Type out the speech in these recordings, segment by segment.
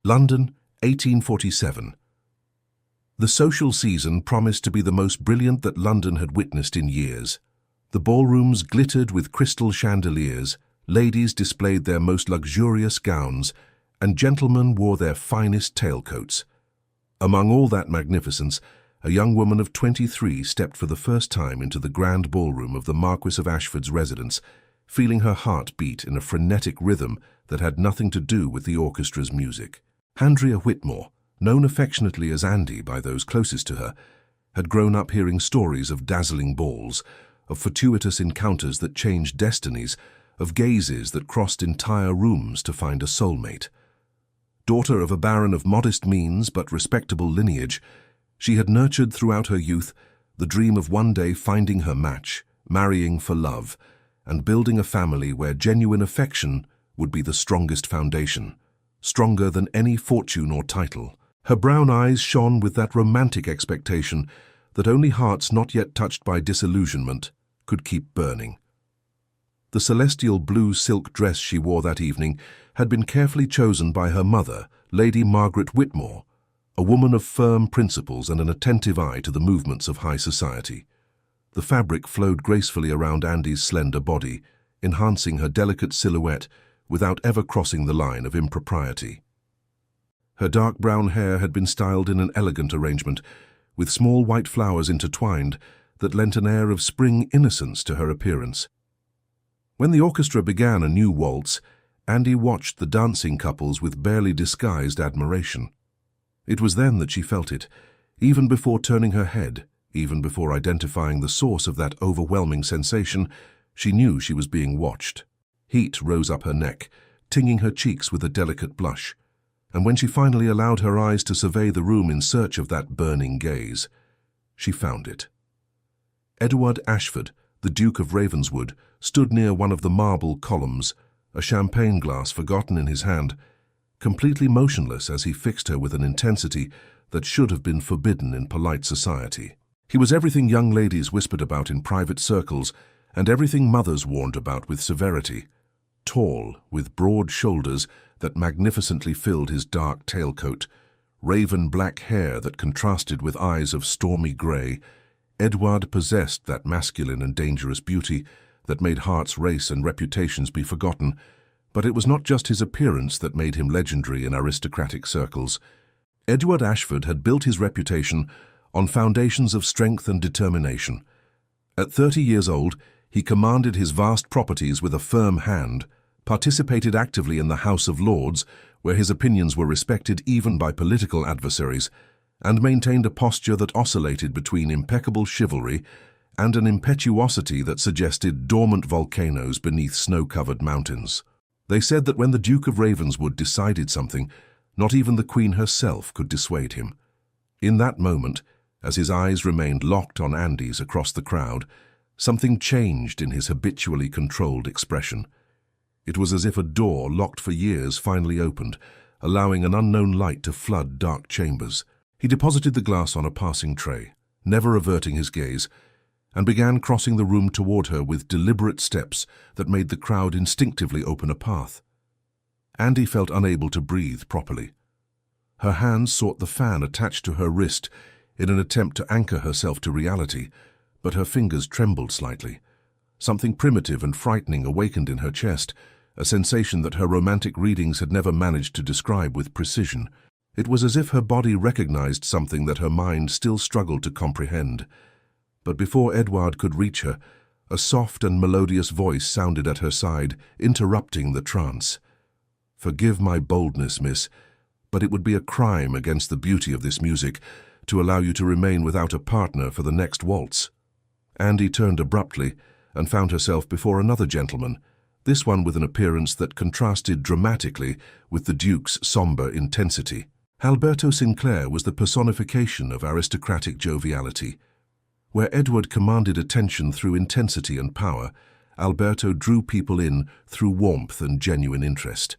London, 1847. The social season promised to be the most brilliant that London had witnessed in years. The ballrooms glittered with crystal chandeliers, ladies displayed their most luxurious gowns, and gentlemen wore their finest tailcoats. Among all that magnificence, a young woman of 23 stepped for the first time into the grand ballroom of the Marquis of Ashford's residence, feeling her heart beat in a frenetic rhythm that had nothing to do with the orchestra's music. Andrea Whitmore, known affectionately as Andy by those closest to her, had grown up hearing stories of dazzling balls, of fortuitous encounters that changed destinies, of gazes that crossed entire rooms to find a soulmate. Daughter of a baron of modest means but respectable lineage, she had nurtured throughout her youth the dream of one day finding her match, marrying for love, and building a family where genuine affection would be the strongest foundation, stronger than any fortune or title. Her brown eyes shone with that romantic expectation that only hearts not yet touched by disillusionment could keep burning. The celestial blue silk dress she wore that evening had been carefully chosen by her mother, Lady Margaret Whitmore, a woman of firm principles and an attentive eye to the movements of high society. The fabric flowed gracefully around Andy's slender body, enhancing her delicate silhouette without ever crossing the line of impropriety. Her dark brown hair had been styled in an elegant arrangement, with small white flowers intertwined that lent an air of spring innocence to her appearance. When the orchestra began a new waltz, Andy watched the dancing couples with barely disguised admiration. It was then that she felt it, even before turning her head, even before identifying the source of that overwhelming sensation, she knew she was being watched. Heat rose up her neck, tinging her cheeks with a delicate blush, and when she finally allowed her eyes to survey the room in search of that burning gaze, she found it. Edward Ashford, the Duke of Ravenswood, stood near one of the marble columns, a champagne glass forgotten in his hand, completely motionless as he fixed her with an intensity that should have been forbidden in polite society. He was everything young ladies whispered about in private circles and everything mothers warned about with severity. Tall, with broad shoulders that magnificently filled his dark tailcoat, raven black hair that contrasted with eyes of stormy grey, Edward possessed that masculine and dangerous beauty that made hearts race and reputations be forgotten, but it was not just his appearance that made him legendary in aristocratic circles. Edward Ashford had built his reputation on foundations of strength and determination. At 30 years old, he commanded his vast properties with a firm hand, participated actively in the House of Lords, where his opinions were respected even by political adversaries, and maintained a posture that oscillated between impeccable chivalry and an impetuosity that suggested dormant volcanoes beneath snow-covered mountains. They said that when the Duke of Ravenswood decided something, not even the Queen herself could dissuade him. In that moment, as his eyes remained locked on Andy's across the crowd, something changed in his habitually controlled expression. It was as if a door locked for years finally opened, allowing an unknown light to flood dark chambers. He deposited the glass on a passing tray, never averting his gaze, and began crossing the room toward her with deliberate steps that made the crowd instinctively open a path. Andy felt unable to breathe properly. Her hands sought the fan attached to her wrist in an attempt to anchor herself to reality, but her fingers trembled slightly. Something primitive and frightening awakened in her chest, a sensation that her romantic readings had never managed to describe with precision. It was as if her body recognized something that her mind still struggled to comprehend. But before Edward could reach her, a soft and melodious voice sounded at her side, interrupting the trance. "Forgive my boldness, miss, but it would be a crime against the beauty of this music to allow you to remain without a partner for the next waltz." Andy turned abruptly and found herself before another gentleman, this one with an appearance that contrasted dramatically with the Duke's somber intensity. Alberto Sinclair was the personification of aristocratic joviality. Where Edward commanded attention through intensity and power, Alberto drew people in through warmth and genuine interest.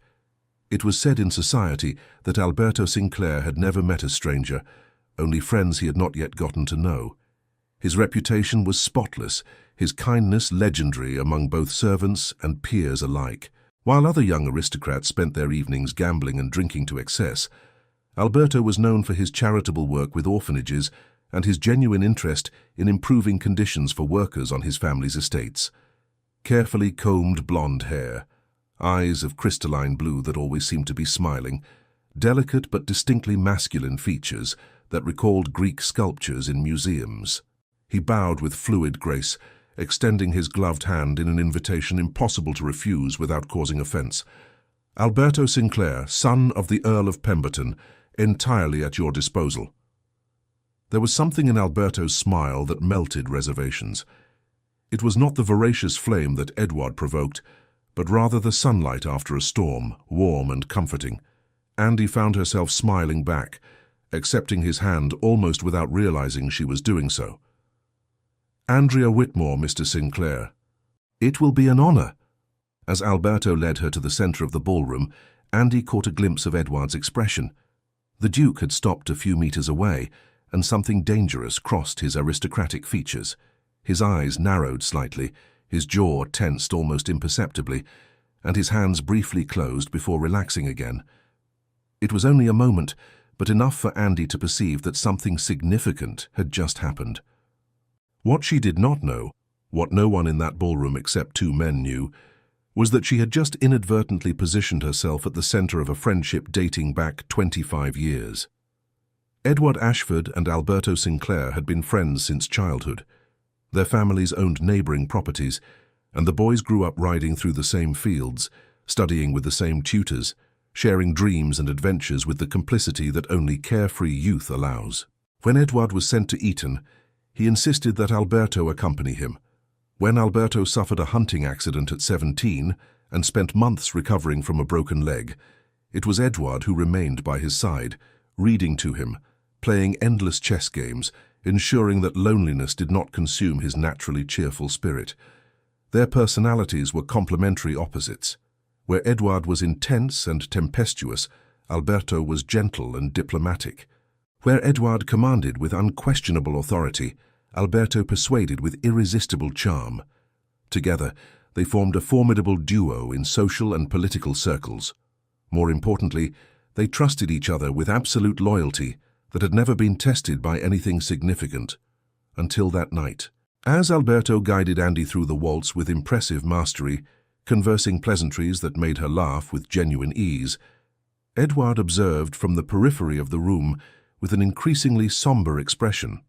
It was said in society that Alberto Sinclair had never met a stranger, only friends he had not yet gotten to know. His reputation was spotless, his kindness legendary among both servants and peers alike. While other young aristocrats spent their evenings gambling and drinking to excess, Alberto was known for his charitable work with orphanages and his genuine interest in improving conditions for workers on his family's estates. Carefully combed blonde hair, eyes of crystalline blue that always seemed to be smiling, delicate but distinctly masculine features that recalled Greek sculptures in museums. He bowed with fluid grace, extending his gloved hand in an invitation impossible to refuse without causing offense. "Alberto Sinclair, son of the Earl of Pemberton, entirely at your disposal." There was something in Alberto's smile that melted reservations. It was not the voracious flame that Edward provoked, but rather the sunlight after a storm, warm and comforting. Andy found herself smiling back, accepting his hand almost without realizing she was doing so. "Andrea Whitmore, Mr. Sinclair." "It will be an honor." As Alberto led her to the center of the ballroom, Andy caught a glimpse of Edward's expression. The Duke had stopped a few meters away, and something dangerous crossed his aristocratic features. His eyes narrowed slightly, his jaw tensed almost imperceptibly, and his hands briefly closed before relaxing again. It was only a moment, but enough for Andy to perceive that something significant had just happened. What she did not know, what no one in that ballroom except two men knew, was that she had just inadvertently positioned herself at the center of a friendship dating back 25 years. Edward Ashford and Alberto Sinclair had been friends since childhood. Their families owned neighboring properties, and the boys grew up riding through the same fields, studying with the same tutors, sharing dreams and adventures with the complicity that only carefree youth allows. When Edward was sent to Eton, he insisted that Alberto accompany him. When Alberto suffered a hunting accident at 17 and spent months recovering from a broken leg, it was Edward who remained by his side, reading to him, playing endless chess games, ensuring that loneliness did not consume his naturally cheerful spirit. Their personalities were complementary opposites. Where Edward was intense and tempestuous, Alberto was gentle and diplomatic. Where Edward commanded with unquestionable authority, Alberto persuaded with irresistible charm. Together, they formed a formidable duo in social and political circles. More importantly, they trusted each other with absolute loyalty that had never been tested by anything significant, until that night. As Alberto guided Andy through the waltz with impressive mastery, conversing pleasantries that made her laugh with genuine ease, Edward observed from the periphery of the room with an increasingly somber expression.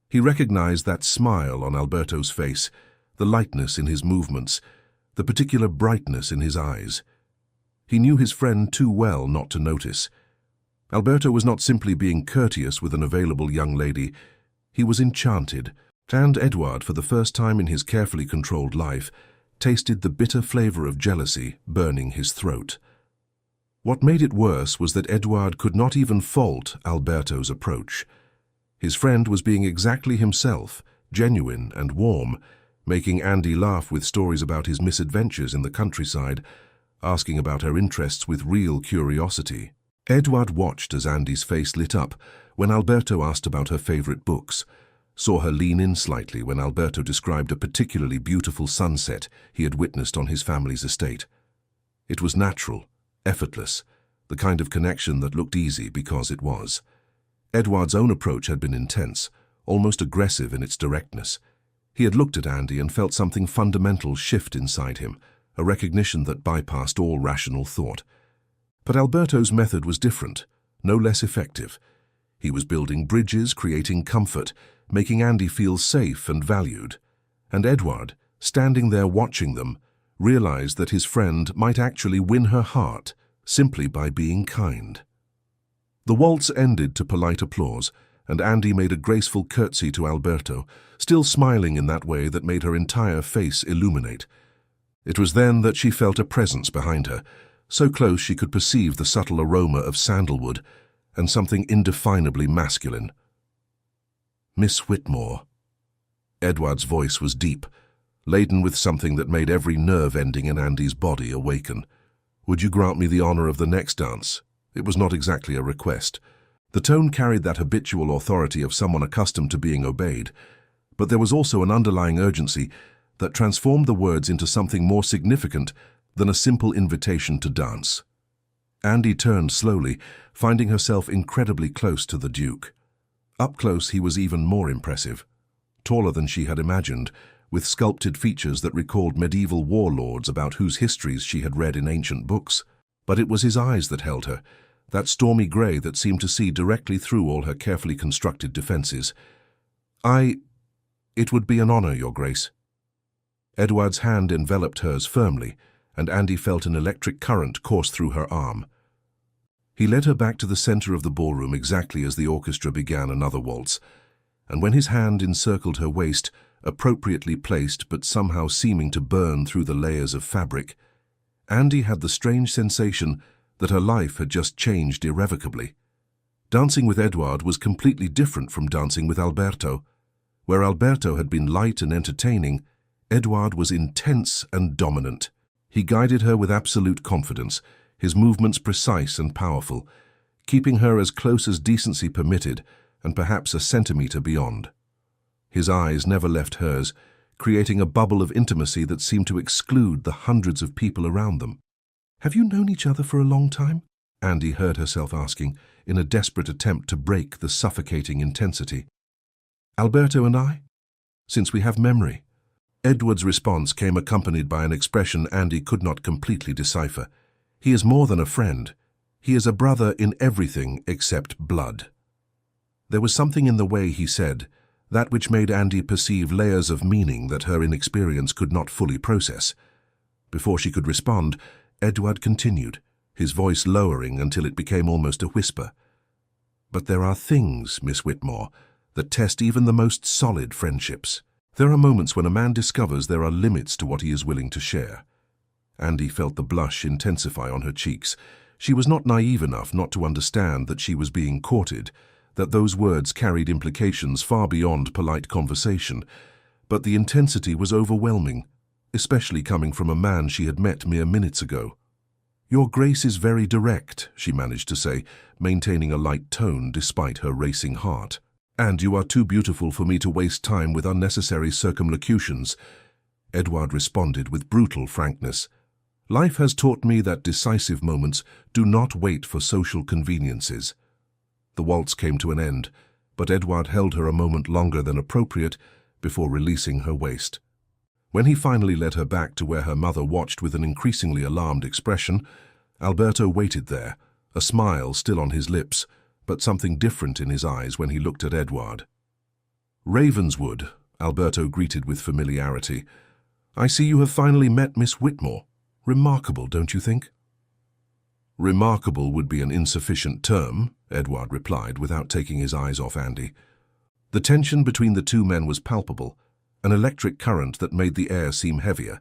He recognized that smile on Alberto's face, the lightness in his movements, the particular brightness in his eyes. He knew his friend too well not to notice. Alberto was not simply being courteous with an available young lady, he was enchanted, and Edward, for the first time in his carefully controlled life, tasted the bitter flavor of jealousy burning his throat. What made it worse was that Edward could not even fault Alberto's approach. His friend was being exactly himself, genuine and warm, making Andy laugh with stories about his misadventures in the countryside, asking about her interests with real curiosity. Edward watched as Andy's face lit up when Alberto asked about her favorite books, saw her lean in slightly when Alberto described a particularly beautiful sunset he had witnessed on his family's estate. It was natural, effortless, the kind of connection that looked easy because it was. Edward's own approach had been intense, almost aggressive in its directness. He had looked at Andy and felt something fundamental shift inside him, a recognition that bypassed all rational thought. But Alberto's method was different, no less effective. He was building bridges, creating comfort, making Andy feel safe and valued. And Edward, standing there watching them, realized that his friend might actually win her heart simply by being kind. The waltz ended to polite applause, and Andy made a graceful curtsy to Alberto, still smiling in that way that made her entire face illuminate. It was then that she felt a presence behind her, so close she could perceive the subtle aroma of sandalwood and something indefinably masculine. "Miss Whitmore." Edward's voice was deep, laden with something that made every nerve ending in Andy's body awaken. "Would you grant me the honor of the next dance?" It was not exactly a request. The tone carried that habitual authority of someone accustomed to being obeyed, but there was also an underlying urgency that transformed the words into something more significant than a simple invitation to dance. Andy turned slowly, finding herself incredibly close to the Duke. Up close he was even more impressive. Taller than she had imagined, with sculpted features that recalled medieval warlords about whose histories she had read in ancient books. But it was his eyes that held her, that stormy grey that seemed to see directly through all her carefully constructed defences. It would be an honour, Your Grace." Edward's hand enveloped hers firmly, and Andy felt an electric current course through her arm. He led her back to the centre of the ballroom exactly as the orchestra began another waltz, and when his hand encircled her waist, appropriately placed but somehow seeming to burn through the layers of fabric, Andy had the strange sensation that her life had just changed irrevocably. Dancing with Edward was completely different from dancing with Alberto. Where Alberto had been light and entertaining, Edward was intense and dominant. He guided her with absolute confidence, his movements precise and powerful, keeping her as close as decency permitted and perhaps a centimetre beyond. His eyes never left hers, creating a bubble of intimacy that seemed to exclude the hundreds of people around them. "Have you known each other for a long time?" Andy heard herself asking, in a desperate attempt to break the suffocating intensity. "Alberto and I? Since we have memory." Edward's response came accompanied by an expression Andy could not completely decipher. "He is more than a friend. He is a brother in everything except blood." There was something in the way he said, that which made Andy perceive layers of meaning that her inexperience could not fully process. Before she could respond, Edward continued, his voice lowering until it became almost a whisper. "But there are things, Miss Whitmore, that test even the most solid friendships. There are moments when a man discovers there are limits to what he is willing to share." Andy felt the blush intensify on her cheeks. She was not naive enough not to understand that she was being courted, that those words carried implications far beyond polite conversation, but the intensity was overwhelming, especially coming from a man she had met mere minutes ago. "Your Grace is very direct," she managed to say, maintaining a light tone despite her racing heart. "And you are too beautiful for me to waste time with unnecessary circumlocutions," Edward responded with brutal frankness. "Life has taught me that decisive moments do not wait for social conveniences." The waltz came to an end, but Edward held her a moment longer than appropriate before releasing her waist. When he finally led her back to where her mother watched with an increasingly alarmed expression, Alberto waited there, a smile still on his lips, but something different in his eyes when he looked at Edward. "Ravenswood," Alberto greeted with familiarity. "I see you have finally met Miss Whitmore. Remarkable, don't you think?" "Remarkable would be an insufficient term," Edward replied without taking his eyes off Andy. The tension between the two men was palpable, an electric current that made the air seem heavier.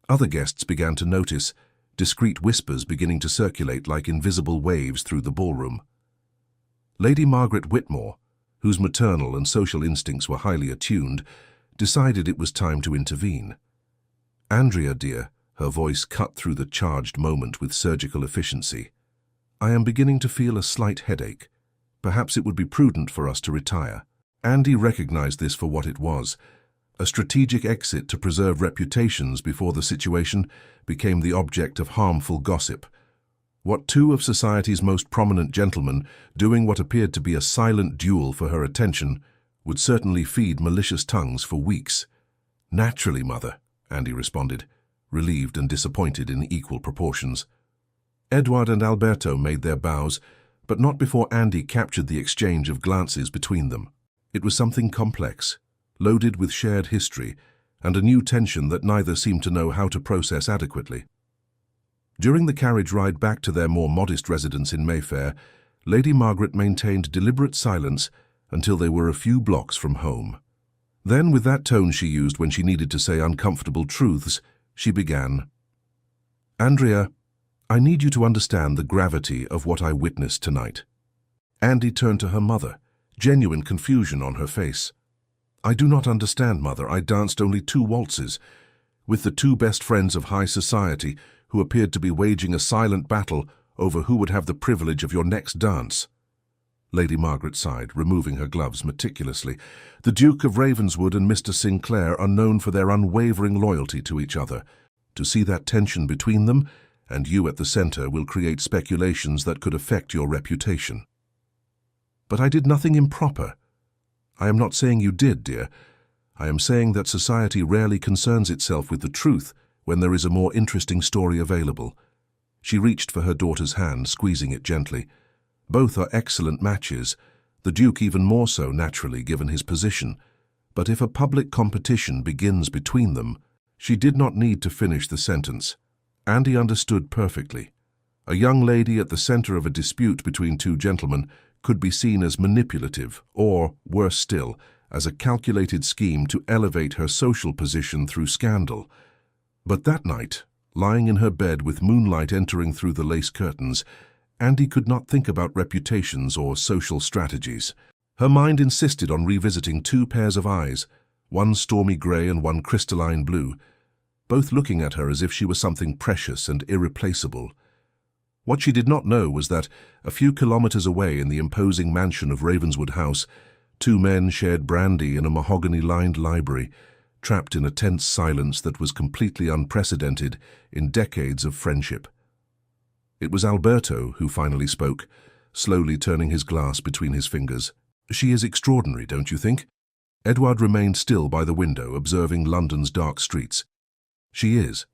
Other guests began to notice, discreet whispers beginning to circulate like invisible waves through the ballroom. Lady Margaret Whitmore, whose maternal and social instincts were highly attuned, decided it was time to intervene. "Andrea, dear," her voice cut through the charged moment with surgical efficiency, "I am beginning to feel a slight headache. Perhaps it would be prudent for us to retire." Andy recognized this for what it was, a strategic exit to preserve reputations before the situation became the object of harmful gossip. What two of society's most prominent gentlemen, doing what appeared to be a silent duel for her attention, would certainly feed malicious tongues for weeks. "Naturally, Mother," Andy responded, relieved and disappointed in equal proportions. Edward and Alberto made their bows, but not before Andy captured the exchange of glances between them. It was something complex, loaded with shared history, and a new tension that neither seemed to know how to process adequately. During the carriage ride back to their more modest residence in Mayfair, Lady Margaret maintained deliberate silence until they were a few blocks from home. Then, with that tone she used when she needed to say uncomfortable truths, she began, "Andrea, I need you to understand the gravity of what I witnessed tonight." Andy turned to her mother, genuine confusion on her face. "I do not understand, Mother. I danced only 2 waltzes, with the 2 best friends of high society who appeared to be waging a silent battle over who would have the privilege of your next dance." Lady Margaret sighed, removing her gloves meticulously. "The Duke of Ravenswood and Mr. Sinclair are known for their unwavering loyalty to each other. To see that tension between them, and you at the center, will create speculations that could affect your reputation. But I did nothing improper. I am not saying you did, dear. I am saying that society rarely concerns itself with the truth when there is a more interesting story available. She reached for her daughter's hand, squeezing it gently. Both are excellent matches, the Duke even more so naturally given his position. But if a public competition begins between them, she did not need to finish the sentence. Andy understood perfectly. A young lady at the center of a dispute between two gentlemen could be seen as manipulative or, worse still, as a calculated scheme to elevate her social position through scandal. But that night, lying in her bed with moonlight entering through the lace curtains, Andy could not think about reputations or social strategies. Her mind insisted on revisiting two pairs of eyes, one stormy grey and one crystalline blue, both looking at her as if she were something precious and irreplaceable. What she did not know was that, a few kilometers away in the imposing mansion of Ravenswood House, two men shared brandy in a mahogany-lined library, trapped in a tense silence that was completely unprecedented in decades of friendship. It was Alberto who finally spoke, slowly turning his glass between his fingers. "She is extraordinary, don't you think?" Edward remained still by the window, observing London's dark streets. "She is.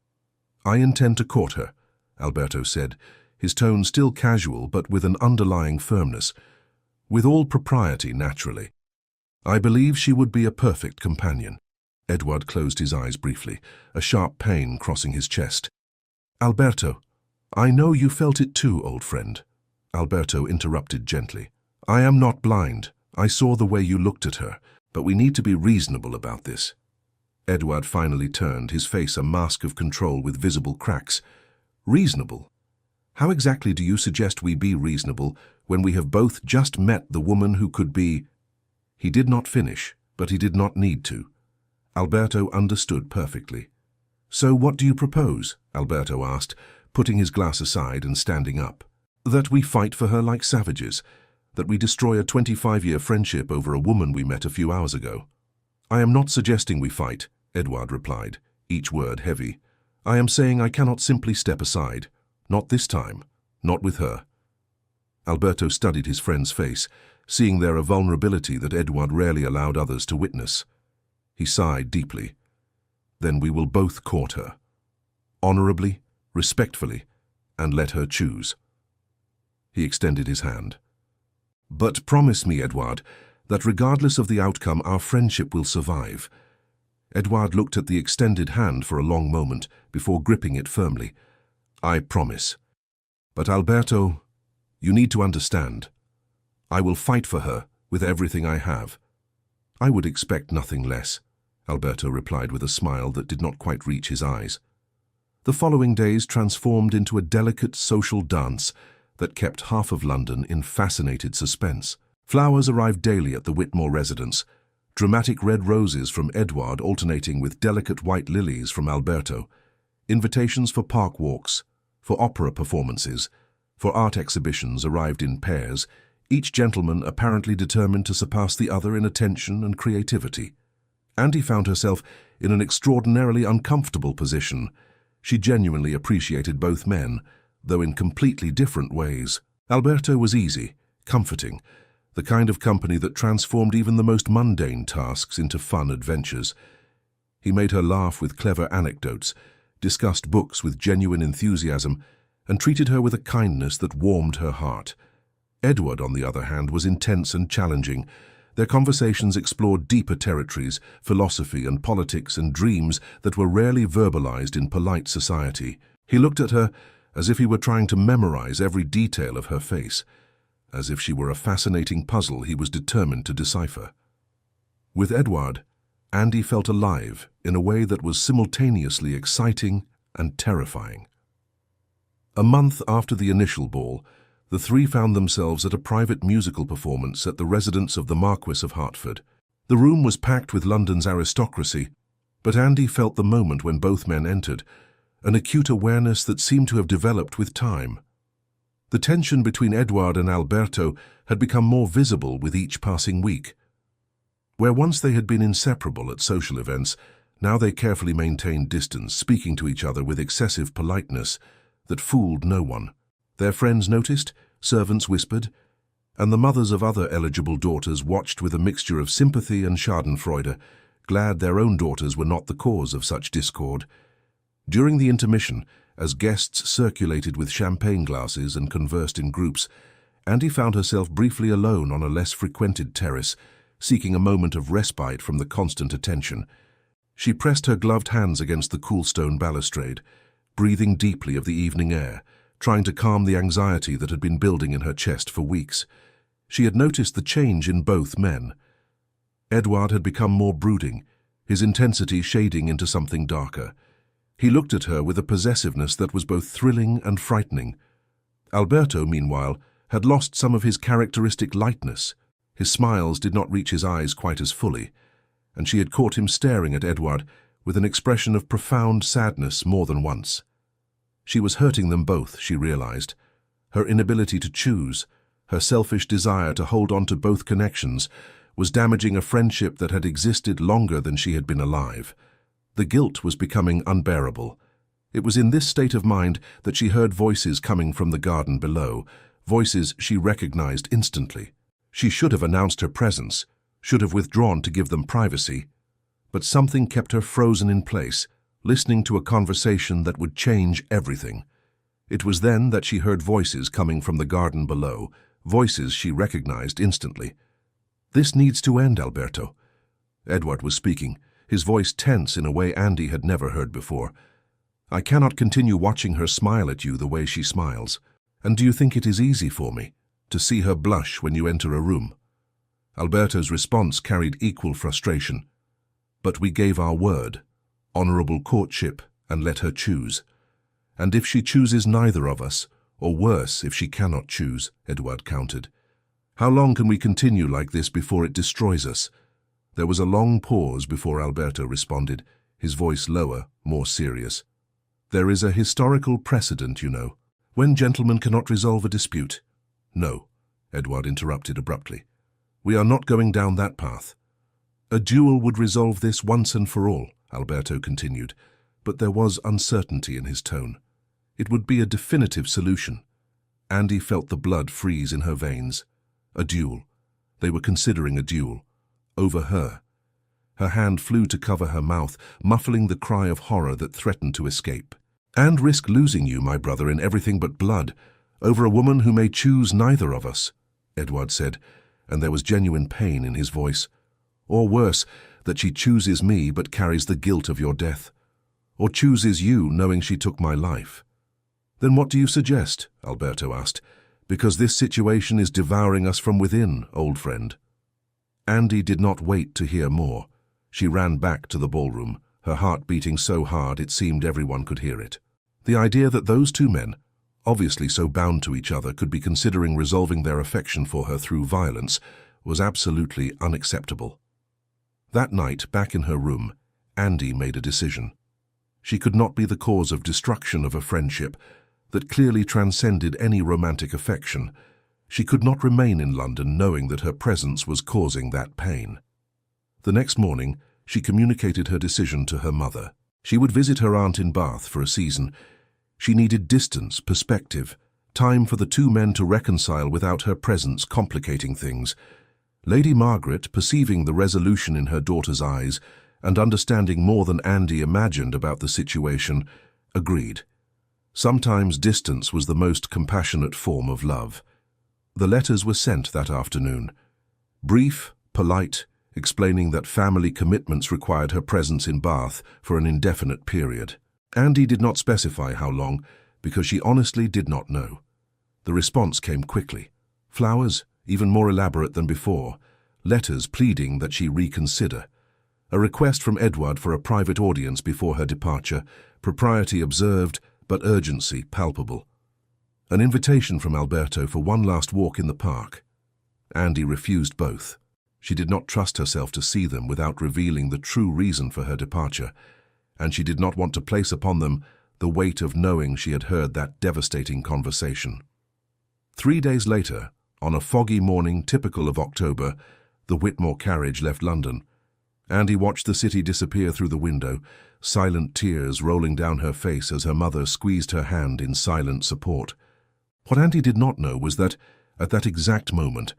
I intend to court her," Alberto said, his tone still casual but with an underlying firmness. "With all propriety, naturally. I believe she would be a perfect companion." Edward closed his eyes briefly, a sharp pain crossing his chest. "Alberto, I know you felt it too, old friend," Alberto interrupted gently. "I am not blind. I saw the way you looked at her, but we need to be reasonable about this." Edward finally turned, his face a mask of control with visible cracks. "Reasonable? How exactly do you suggest we be reasonable when we have both just met the woman who could be—" He did not finish, but he did not need to. Alberto understood perfectly. "So what do you propose?" Alberto asked, putting his glass aside and standing up. "That we fight for her like savages, that we destroy a 25-year friendship over a woman we met a few hours ago." "I am not suggesting we fight," Edward replied, each word heavy. "I am saying I cannot simply step aside. Not this time. Not with her." Alberto studied his friend's face, seeing there a vulnerability that Edward rarely allowed others to witness. He sighed deeply. "Then we will both court her. Honorably, respectfully, and let her choose." He extended his hand. "But promise me, Edward, that regardless of the outcome, our friendship will survive." Edward looked at the extended hand for a long moment before gripping it firmly. "I promise. But Alberto, you need to understand. I will fight for her with everything I have." "I would expect nothing less," Alberto replied with a smile that did not quite reach his eyes. The following days transformed into a delicate social dance that kept half of London in fascinated suspense. Flowers arrived daily at the Whitmore residence, dramatic red roses from Edward alternating with delicate white lilies from Alberto, invitations for park walks, for opera performances, for art exhibitions arrived in pairs, each gentleman apparently determined to surpass the other in attention and creativity. Andy found herself in an extraordinarily uncomfortable position. She genuinely appreciated both men, though in completely different ways. Alberto was easy, comforting, the kind of company that transformed even the most mundane tasks into fun adventures. He made her laugh with clever anecdotes, discussed books with genuine enthusiasm, and treated her with a kindness that warmed her heart. Edward, on the other hand, was intense and challenging. Their conversations explored deeper territories, philosophy and politics and dreams that were rarely verbalized in polite society. He looked at her as if he were trying to memorize every detail of her face, as if she were a fascinating puzzle he was determined to decipher. With Edward, Andy felt alive in a way that was simultaneously exciting and terrifying. A month after the initial ball, the three found themselves at a private musical performance at the residence of the Marquis of Hertford. The room was packed with London's aristocracy, but Andy felt the moment when both men entered, an acute awareness that seemed to have developed with time. The tension between Edward and Alberto had become more visible with each passing week. Where once they had been inseparable at social events, Now they carefully maintained distance, speaking to each other with excessive politeness that fooled no one. Their friends noticed, servants whispered, and the mothers of other eligible daughters watched with a mixture of sympathy and schadenfreude, glad their own daughters were not the cause of such discord. During the intermission, as guests circulated with champagne glasses and conversed in groups, Andy found herself briefly alone on a less frequented terrace, seeking a moment of respite from the constant attention. She pressed her gloved hands against the cool stone balustrade, breathing deeply of the evening air, trying to calm the anxiety that had been building in her chest for weeks. She had noticed the change in both men. Edouard had become more brooding, his intensity shading into something darker. He looked at her with a possessiveness that was both thrilling and frightening. Alberto, meanwhile, had lost some of his characteristic lightness. His smiles did not reach his eyes quite as fully, and she had caught him staring at Edouard with an expression of profound sadness more than once. She was hurting them both, she realized. Her inability to choose, her selfish desire to hold on to both connections, was damaging a friendship that had existed longer than she had been alive. The guilt was becoming unbearable. It was in this state of mind that she heard voices coming from the garden below, voices she recognized instantly. She should have announced her presence, should have withdrawn to give them privacy, but something kept her frozen in place, listening to a conversation that would change everything. It was then that she heard voices coming from the garden below, voices she recognized instantly. "This needs to end, Alberto." Edouard was speaking, his voice tense in a way Andy had never heard before. "I cannot continue watching her smile at you the way she smiles. And do you think it is easy for me to see her blush when you enter a room?" Alberto's response carried equal frustration. "But we gave our word, honorable courtship, and let her choose. And if she chooses neither of us, or worse if she cannot choose," Edouard countered. "How long can we continue like this before it destroys us?" There was a long pause before Alberto responded, his voice lower, more serious. "There is a historical precedent, you know, when gentlemen cannot resolve a dispute." "No," Edouard interrupted abruptly. "We are not going down that path." "A duel would resolve this once and for all," Alberto continued, but there was uncertainty in his tone. It would be a definitive solution. Andy felt the blood freeze in her veins. A duel. They were considering a duel. Over her. Her hand flew to cover her mouth, muffling the cry of horror that threatened to escape. "And risk losing you, my brother, in everything but blood, over a woman who may choose neither of us," Edouard said, and there was genuine pain in his voice. "Or worse, that she chooses me but carries the guilt of your death. Or chooses you knowing she took my life." "Then what do you suggest?" Alberto asked. "Because this situation is devouring us from within, old friend." Andy did not wait to hear more. She ran back to the ballroom, her heart beating so hard it seemed everyone could hear it. The idea that those two men, obviously so bound to each other, could be considering resolving their affection for her through violence was absolutely unacceptable. That night, back in her room, Andy made a decision. She could not be the cause of destruction of a friendship that clearly transcended any romantic affection. She could not remain in London knowing that her presence was causing that pain. The next morning, she communicated her decision to her mother. She would visit her aunt in Bath for a season. She needed distance, perspective, time for the two men to reconcile without her presence complicating things. Lady Margaret, perceiving the resolution in her daughter's eyes and understanding more than Andy imagined about the situation, agreed. Sometimes distance was the most compassionate form of love. The letters were sent that afternoon. Brief, polite, explaining that family commitments required her presence in Bath for an indefinite period. Andy did not specify how long, because she honestly did not know. The response came quickly. Flowers, even more elaborate than before. Letters pleading that she reconsider. A request from Edouard for a private audience before her departure, propriety observed, but urgency palpable. An invitation from Alberto for one last walk in the park. Andy refused both. She did not trust herself to see them without revealing the true reason for her departure, and she did not want to place upon them the weight of knowing she had heard that devastating conversation. 3 days later, on a foggy morning typical of October, the Whitmore carriage left London. Andy watched the city disappear through the window, silent tears rolling down her face as her mother squeezed her hand in silent support. What Andy did not know was that, at that exact moment,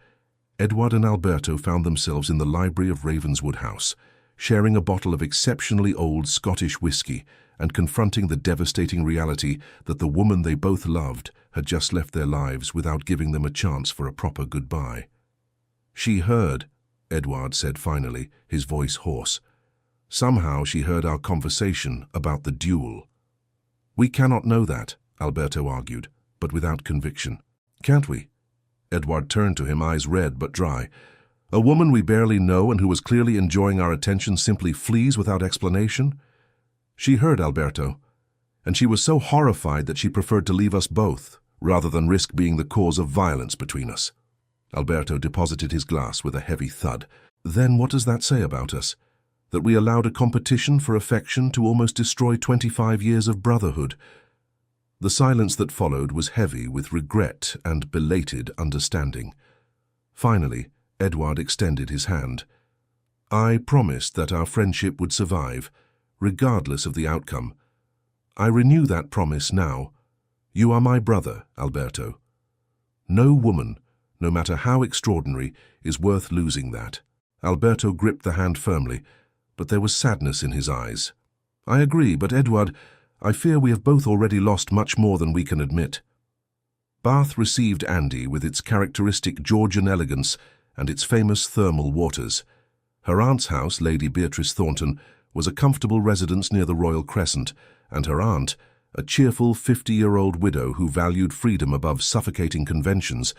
Edward and Alberto found themselves in the library of Ravenswood House, sharing a bottle of exceptionally old Scottish whiskey and confronting the devastating reality that the woman they both loved had just left their lives without giving them a chance for a proper goodbye. "She heard," Edward said finally, his voice hoarse. "Somehow she heard our conversation about the duel." "We cannot know that," Alberto argued, but without conviction. "Can't we?" Edward turned to him, eyes red but dry. "A woman we barely know and who was clearly enjoying our attention simply flees without explanation?" "She heard, Alberto, and she was so horrified that she preferred to leave us both, rather than risk being the cause of violence between us." Alberto deposited his glass with a heavy thud. "Then what does that say about us? That we allowed a competition for affection to almost destroy 25 years of brotherhood?" The silence that followed was heavy with regret and belated understanding. Finally, Edward extended his hand. "I promised that our friendship would survive, regardless of the outcome. I renew that promise now. You are my brother, Alberto. No woman, no matter how extraordinary, is worth losing that." Alberto gripped the hand firmly, but there was sadness in his eyes. "I agree, but Edward, I fear we have both already lost much more than we can admit." Bath received Andy with its characteristic Georgian elegance and its famous thermal waters. Her aunt's house, Lady Beatrice Thornton, was a comfortable residence near the Royal Crescent, and her aunt, a cheerful 50-year-old widow who valued freedom above suffocating conventions,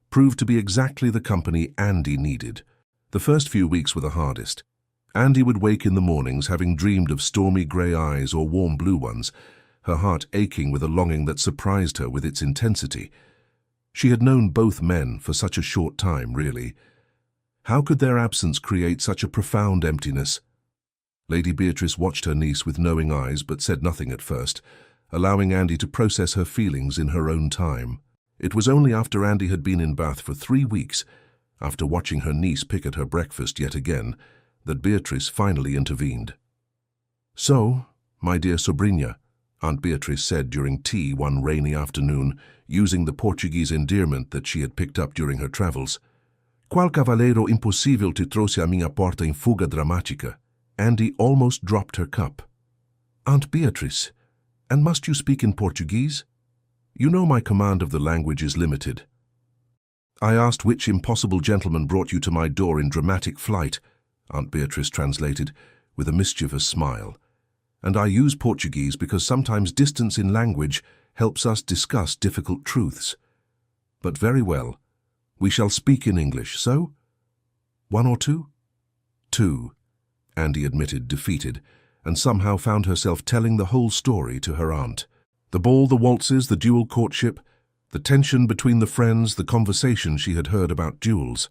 proved to be exactly the company Andy needed. The first few weeks were the hardest. Andy would wake in the mornings having dreamed of stormy grey eyes or warm blue ones, her heart aching with a longing that surprised her with its intensity. She had known both men for such a short time, really. How could their absence create such a profound emptiness? Lady Beatrice watched her niece with knowing eyes but said nothing at first, allowing Andy to process her feelings in her own time. It was only after Andy had been in Bath for 3 weeks, after watching her niece pick at her breakfast yet again, that Beatrice finally intervened. "So, my dear Sobrinha," Aunt Beatrice said during tea one rainy afternoon, using the Portuguese endearment that she had picked up during her travels. "Qual cavaleiro impossível te trouxe à minha porta em fuga dramática?" Andy almost dropped her cup. "Aunt Beatrice, and must you speak in Portuguese? You know my command of the language is limited." "I asked which impossible gentleman brought you to my door in dramatic flight," Aunt Beatrice translated, with a mischievous smile. "And I use Portuguese because sometimes distance in language helps us discuss difficult truths. But very well, we shall speak in English, so? 1 or 2? 2, Andy admitted, defeated, and somehow found herself telling the whole story to her aunt. The ball, the waltzes, the dual courtship, the tension between the friends, the conversation she had heard about duels.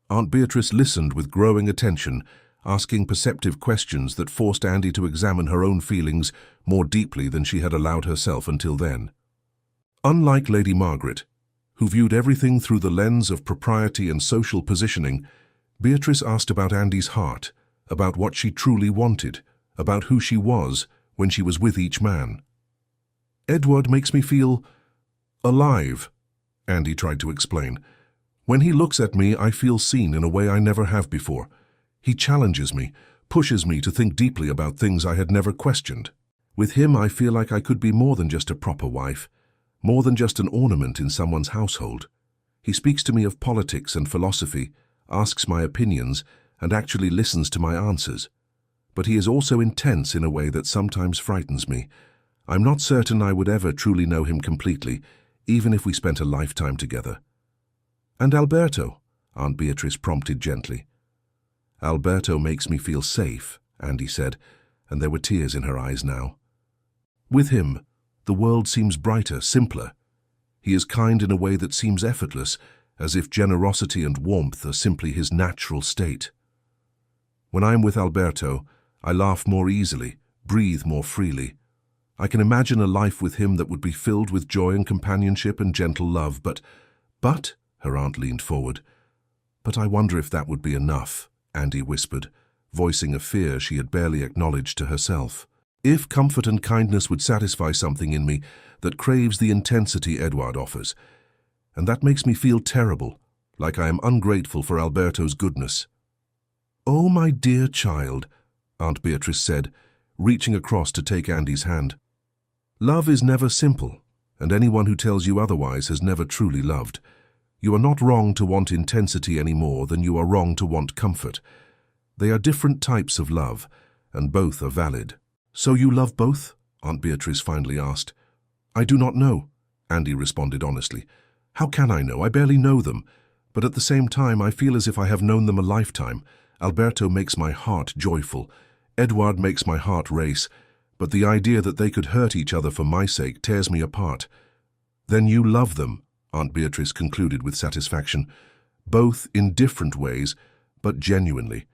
Aunt Beatrice listened with growing attention, asking perceptive questions that forced Andy to examine her own feelings more deeply than she had allowed herself until then. Unlike Lady Margaret, who viewed everything through the lens of propriety and social positioning, Beatrice asked about Andy's heart, about what she truly wanted, about who she was when she was with each man. "Edward makes me feel alive," Andy tried to explain. "When he looks at me, I feel seen in a way I never have before. He challenges me, pushes me to think deeply about things I had never questioned. With him, I feel like I could be more than just a proper wife, more than just an ornament in someone's household. He speaks to me of politics and philosophy, asks my opinions, and actually listens to my answers. But he is also intense in a way that sometimes frightens me. I'm not certain I would ever truly know him completely, even if we spent a lifetime together." "And Alberto?" Aunt Beatrice prompted gently. "Alberto makes me feel safe," Andy said, and there were tears in her eyes now. "With him, the world seems brighter, simpler. He is kind in a way that seems effortless, as if generosity and warmth are simply his natural state. When I'm with Alberto, I laugh more easily, breathe more freely. I can imagine a life with him that would be filled with joy and companionship and gentle love, but, her aunt leaned forward. "But I wonder if that would be enough," Andy whispered, voicing a fear she had barely acknowledged to herself. If comfort and kindness would satisfy something in me that craves the intensity Edouard offers, and that makes me feel terrible, like I am ungrateful for Alberto's goodness. "Oh, my dear child," Aunt Beatrice said, reaching across to take Andy's hand. "Love is never simple, and anyone who tells you otherwise has never truly loved. You are not wrong to want intensity any more than you are wrong to want comfort. They are different types of love, and both are valid." "So you love both?" Aunt Beatrice finally asked. "I do not know," Andy responded honestly. "How can I know? I barely know them. But at the same time, I feel as if I have known them a lifetime. Alberto makes my heart joyful. Edouard makes my heart race. But the idea that they could hurt each other for my sake tears me apart." "Then you love them," Aunt Beatrice concluded with satisfaction. "Both in different ways, but genuinely.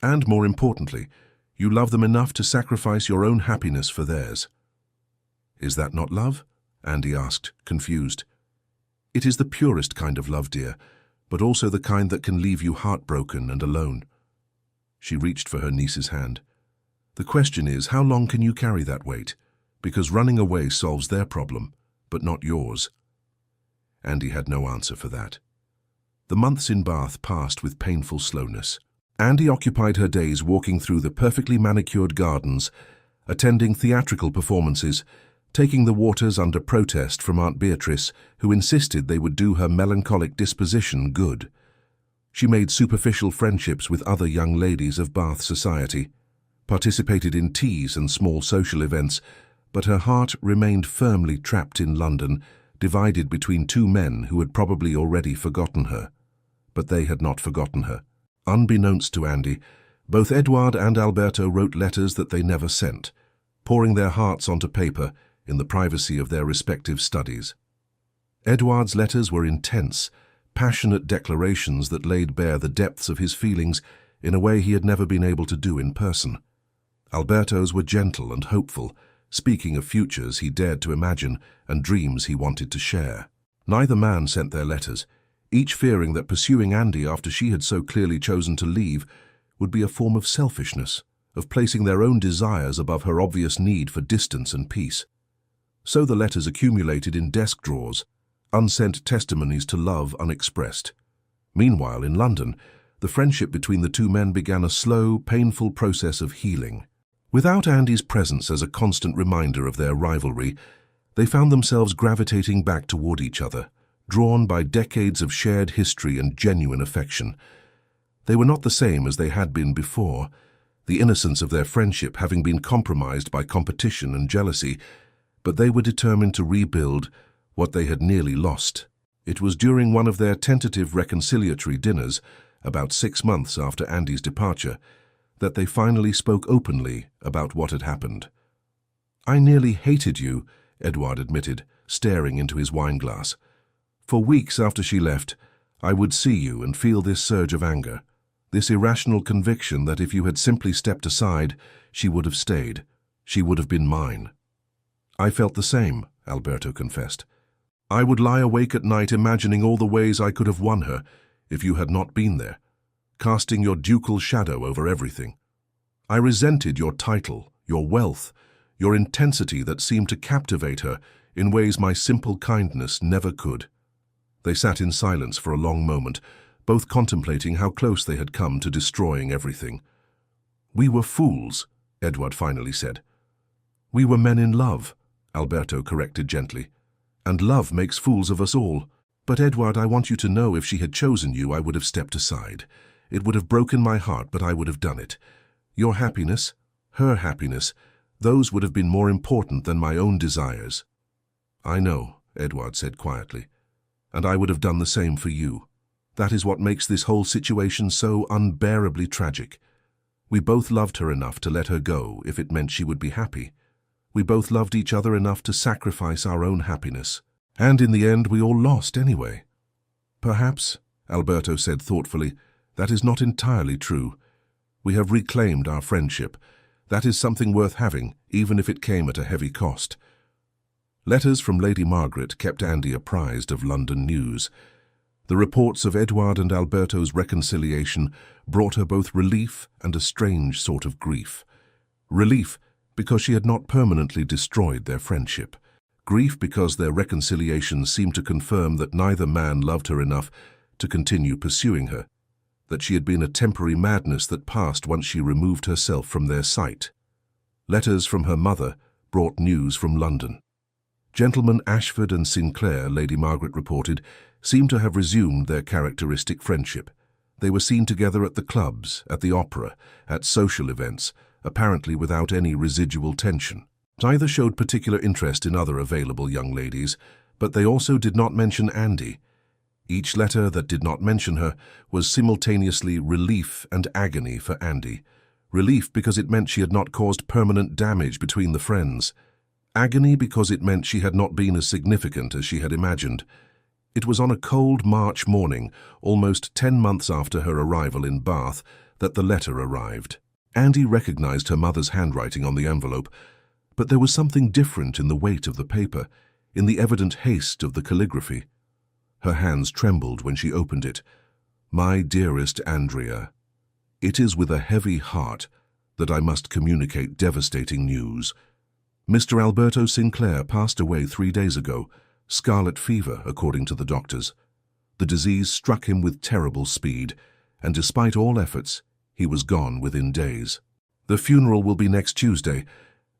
And more importantly, you love them enough to sacrifice your own happiness for theirs." "Is that not love?" Andy asked, confused. "It is the purest kind of love, dear, but also the kind that can leave you heartbroken and alone." She reached for her niece's hand. "The question is, how long can you carry that weight? Because running away solves their problem, but not yours." Andy had no answer for that. The months in Bath passed with painful slowness. Andy occupied her days walking through the perfectly manicured gardens, attending theatrical performances, taking the waters under protest from Aunt Beatrice, who insisted they would do her melancholic disposition good. She made superficial friendships with other young ladies of Bath society, participated in teas and small social events, but her heart remained firmly trapped in London, divided between two men who had probably already forgotten her. But they had not forgotten her. Unbeknownst to Andy, both Edouard and Alberto wrote letters that they never sent, pouring their hearts onto paper in the privacy of their respective studies. Edouard's letters were intense, passionate declarations that laid bare the depths of his feelings in a way he had never been able to do in person. Alberto's were gentle and hopeful, speaking of futures he dared to imagine and dreams he wanted to share. Neither man sent their letters, each fearing that pursuing Andy after she had so clearly chosen to leave would be a form of selfishness, of placing their own desires above her obvious need for distance and peace. So the letters accumulated in desk drawers, unsent testimonies to love unexpressed. Meanwhile, in London, the friendship between the two men began a slow, painful process of healing. Without Andy's presence as a constant reminder of their rivalry, they found themselves gravitating back toward each other, drawn by decades of shared history and genuine affection. They were not the same as they had been before, the innocence of their friendship having been compromised by competition and jealousy, but they were determined to rebuild what they had nearly lost. It was during one of their tentative reconciliatory dinners, about 6 months after Andy's departure, that they finally spoke openly about what had happened. "I nearly hated you," Edouard admitted, staring into his wineglass. "For weeks after she left, I would see you and feel this surge of anger, this irrational conviction that if you had simply stepped aside, she would have stayed. She would have been mine." "I felt the same," Alberto confessed. "I would lie awake at night imagining all the ways I could have won her if you had not been there, casting your ducal shadow over everything. I resented your title, your wealth, your intensity that seemed to captivate her in ways my simple kindness never could." They sat in silence for a long moment, both contemplating how close they had come to destroying everything. "We were fools," Edouard finally said. "We were men in love," Alberto corrected gently. "And love makes fools of us all. But Edouard, I want you to know if she had chosen you, I would have stepped aside. It would have broken my heart, but I would have done it. Your happiness, her happiness, those would have been more important than my own desires." "I know," Edouard said quietly. "And I would have done the same for you. That is what makes this whole situation so unbearably tragic. We both loved her enough to let her go if it meant she would be happy. We both loved each other enough to sacrifice our own happiness. And in the end, we all lost anyway." "Perhaps," Alberto said thoughtfully, "that is not entirely true. We have reclaimed our friendship. That is something worth having, even if it came at a heavy cost." Letters from Lady Margaret kept Andy apprised of London news. The reports of Edward and Alberto's reconciliation brought her both relief and a strange sort of grief. Relief because she had not permanently destroyed their friendship. Grief because their reconciliation seemed to confirm that neither man loved her enough to continue pursuing her, that she had been a temporary madness that passed once she removed herself from their sight. Letters from her mother brought news from London. Gentlemen Ashford and Sinclair, Lady Margaret reported, seemed to have resumed their characteristic friendship. They were seen together at the clubs, at the opera, at social events, apparently without any residual tension. Neither showed particular interest in other available young ladies, but they also did not mention Andy. Each letter that did not mention her was simultaneously relief and agony for Andy. Relief because it meant she had not caused permanent damage between the friends. Agony because it meant she had not been as significant as she had imagined. It was on a cold March morning, almost 10 months after her arrival in Bath, that the letter arrived. Andy recognized her mother's handwriting on the envelope, but there was something different in the weight of the paper, in the evident haste of the calligraphy. Her hands trembled when she opened it. "My dearest Andrea, it is with a heavy heart that I must communicate devastating news. Mr. Alberto Sinclair passed away 3 days ago, scarlet fever, according to the doctors. The disease struck him with terrible speed, and despite all efforts, he was gone within days. The funeral will be next Tuesday,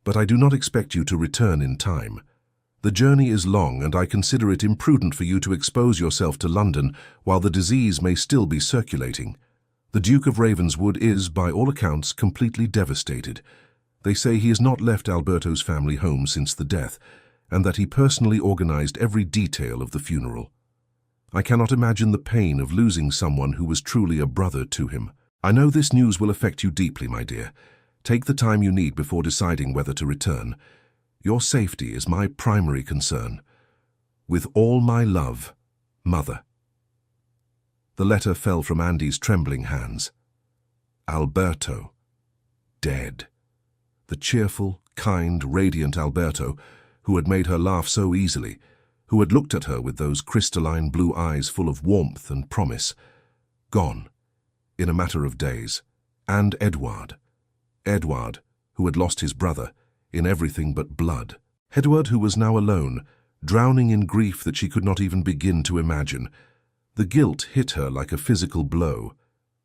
but I do not expect you to return in time. The journey is long, and I consider it imprudent for you to expose yourself to London while the disease may still be circulating. The Duke of Ravenswood is, by all accounts, completely devastated. They say he has not left Alberto's family home since the death, and that he personally organized every detail of the funeral. I cannot imagine the pain of losing someone who was truly a brother to him. I know this news will affect you deeply, my dear. Take the time you need before deciding whether to return. Your safety is my primary concern. With all my love, Mother." The letter fell from Andy's trembling hands. Alberto. Dead. The cheerful, kind, radiant Alberto, who had made her laugh so easily, who had looked at her with those crystalline blue eyes full of warmth and promise. Gone, in a matter of days. And Edward. Edward, who had lost his brother, in everything but blood. Edward, who was now alone, drowning in grief that she could not even begin to imagine. The guilt hit her like a physical blow.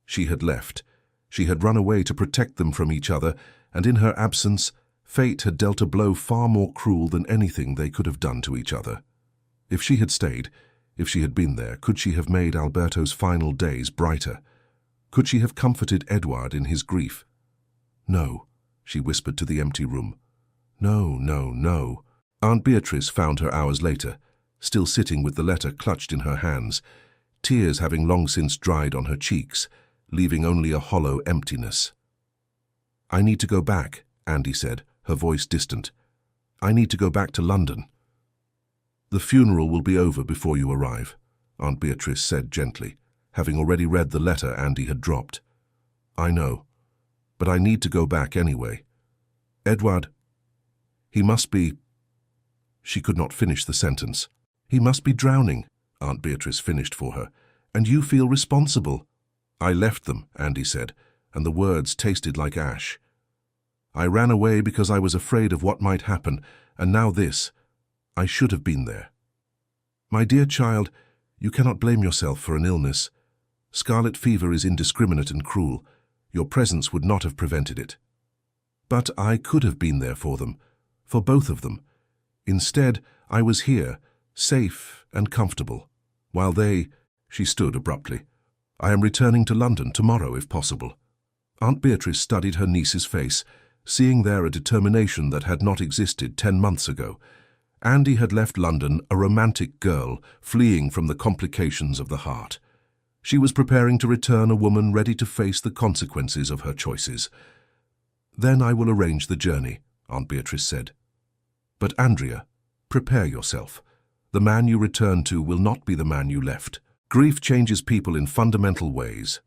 She had left. She had run away to protect them from each other, and in her absence, fate had dealt a blow far more cruel than anything they could have done to each other. If she had stayed, if she had been there, could she have made Alberto's final days brighter? Could she have comforted Edward in his grief? No, she whispered to the empty room. No, no, no. Aunt Beatrice found her hours later, still sitting with the letter clutched in her hands, tears having long since dried on her cheeks, leaving only a hollow emptiness. "I need to go back," Andy said, her voice distant. "I need to go back to London." "The funeral will be over before you arrive," Aunt Beatrice said gently, having already read the letter Andy had dropped. "I know, but I need to go back anyway. Edward, he must be—" She could not finish the sentence. "He must be drowning," Aunt Beatrice finished for her, "and you feel responsible." "I left them," Andy said, and the words tasted like ash. "I ran away because I was afraid of what might happen, and now this. I should have been there." "My dear child, you cannot blame yourself for an illness. Scarlet fever is indiscriminate and cruel. Your presence would not have prevented it. But I could have been there for them, for both of them. Instead, I was here, safe and comfortable, while they—" She stood abruptly. "I am returning to London tomorrow, if possible." Aunt Beatrice studied her niece's face, seeing there a determination that had not existed 10 months ago. Andy had left London a romantic girl, fleeing from the complications of the heart. She was preparing to return a woman ready to face the consequences of her choices. "Then I will arrange the journey," Aunt Beatrice said. "But Andrea, prepare yourself. The man you return to will not be the man you left. Grief changes people in fundamental ways."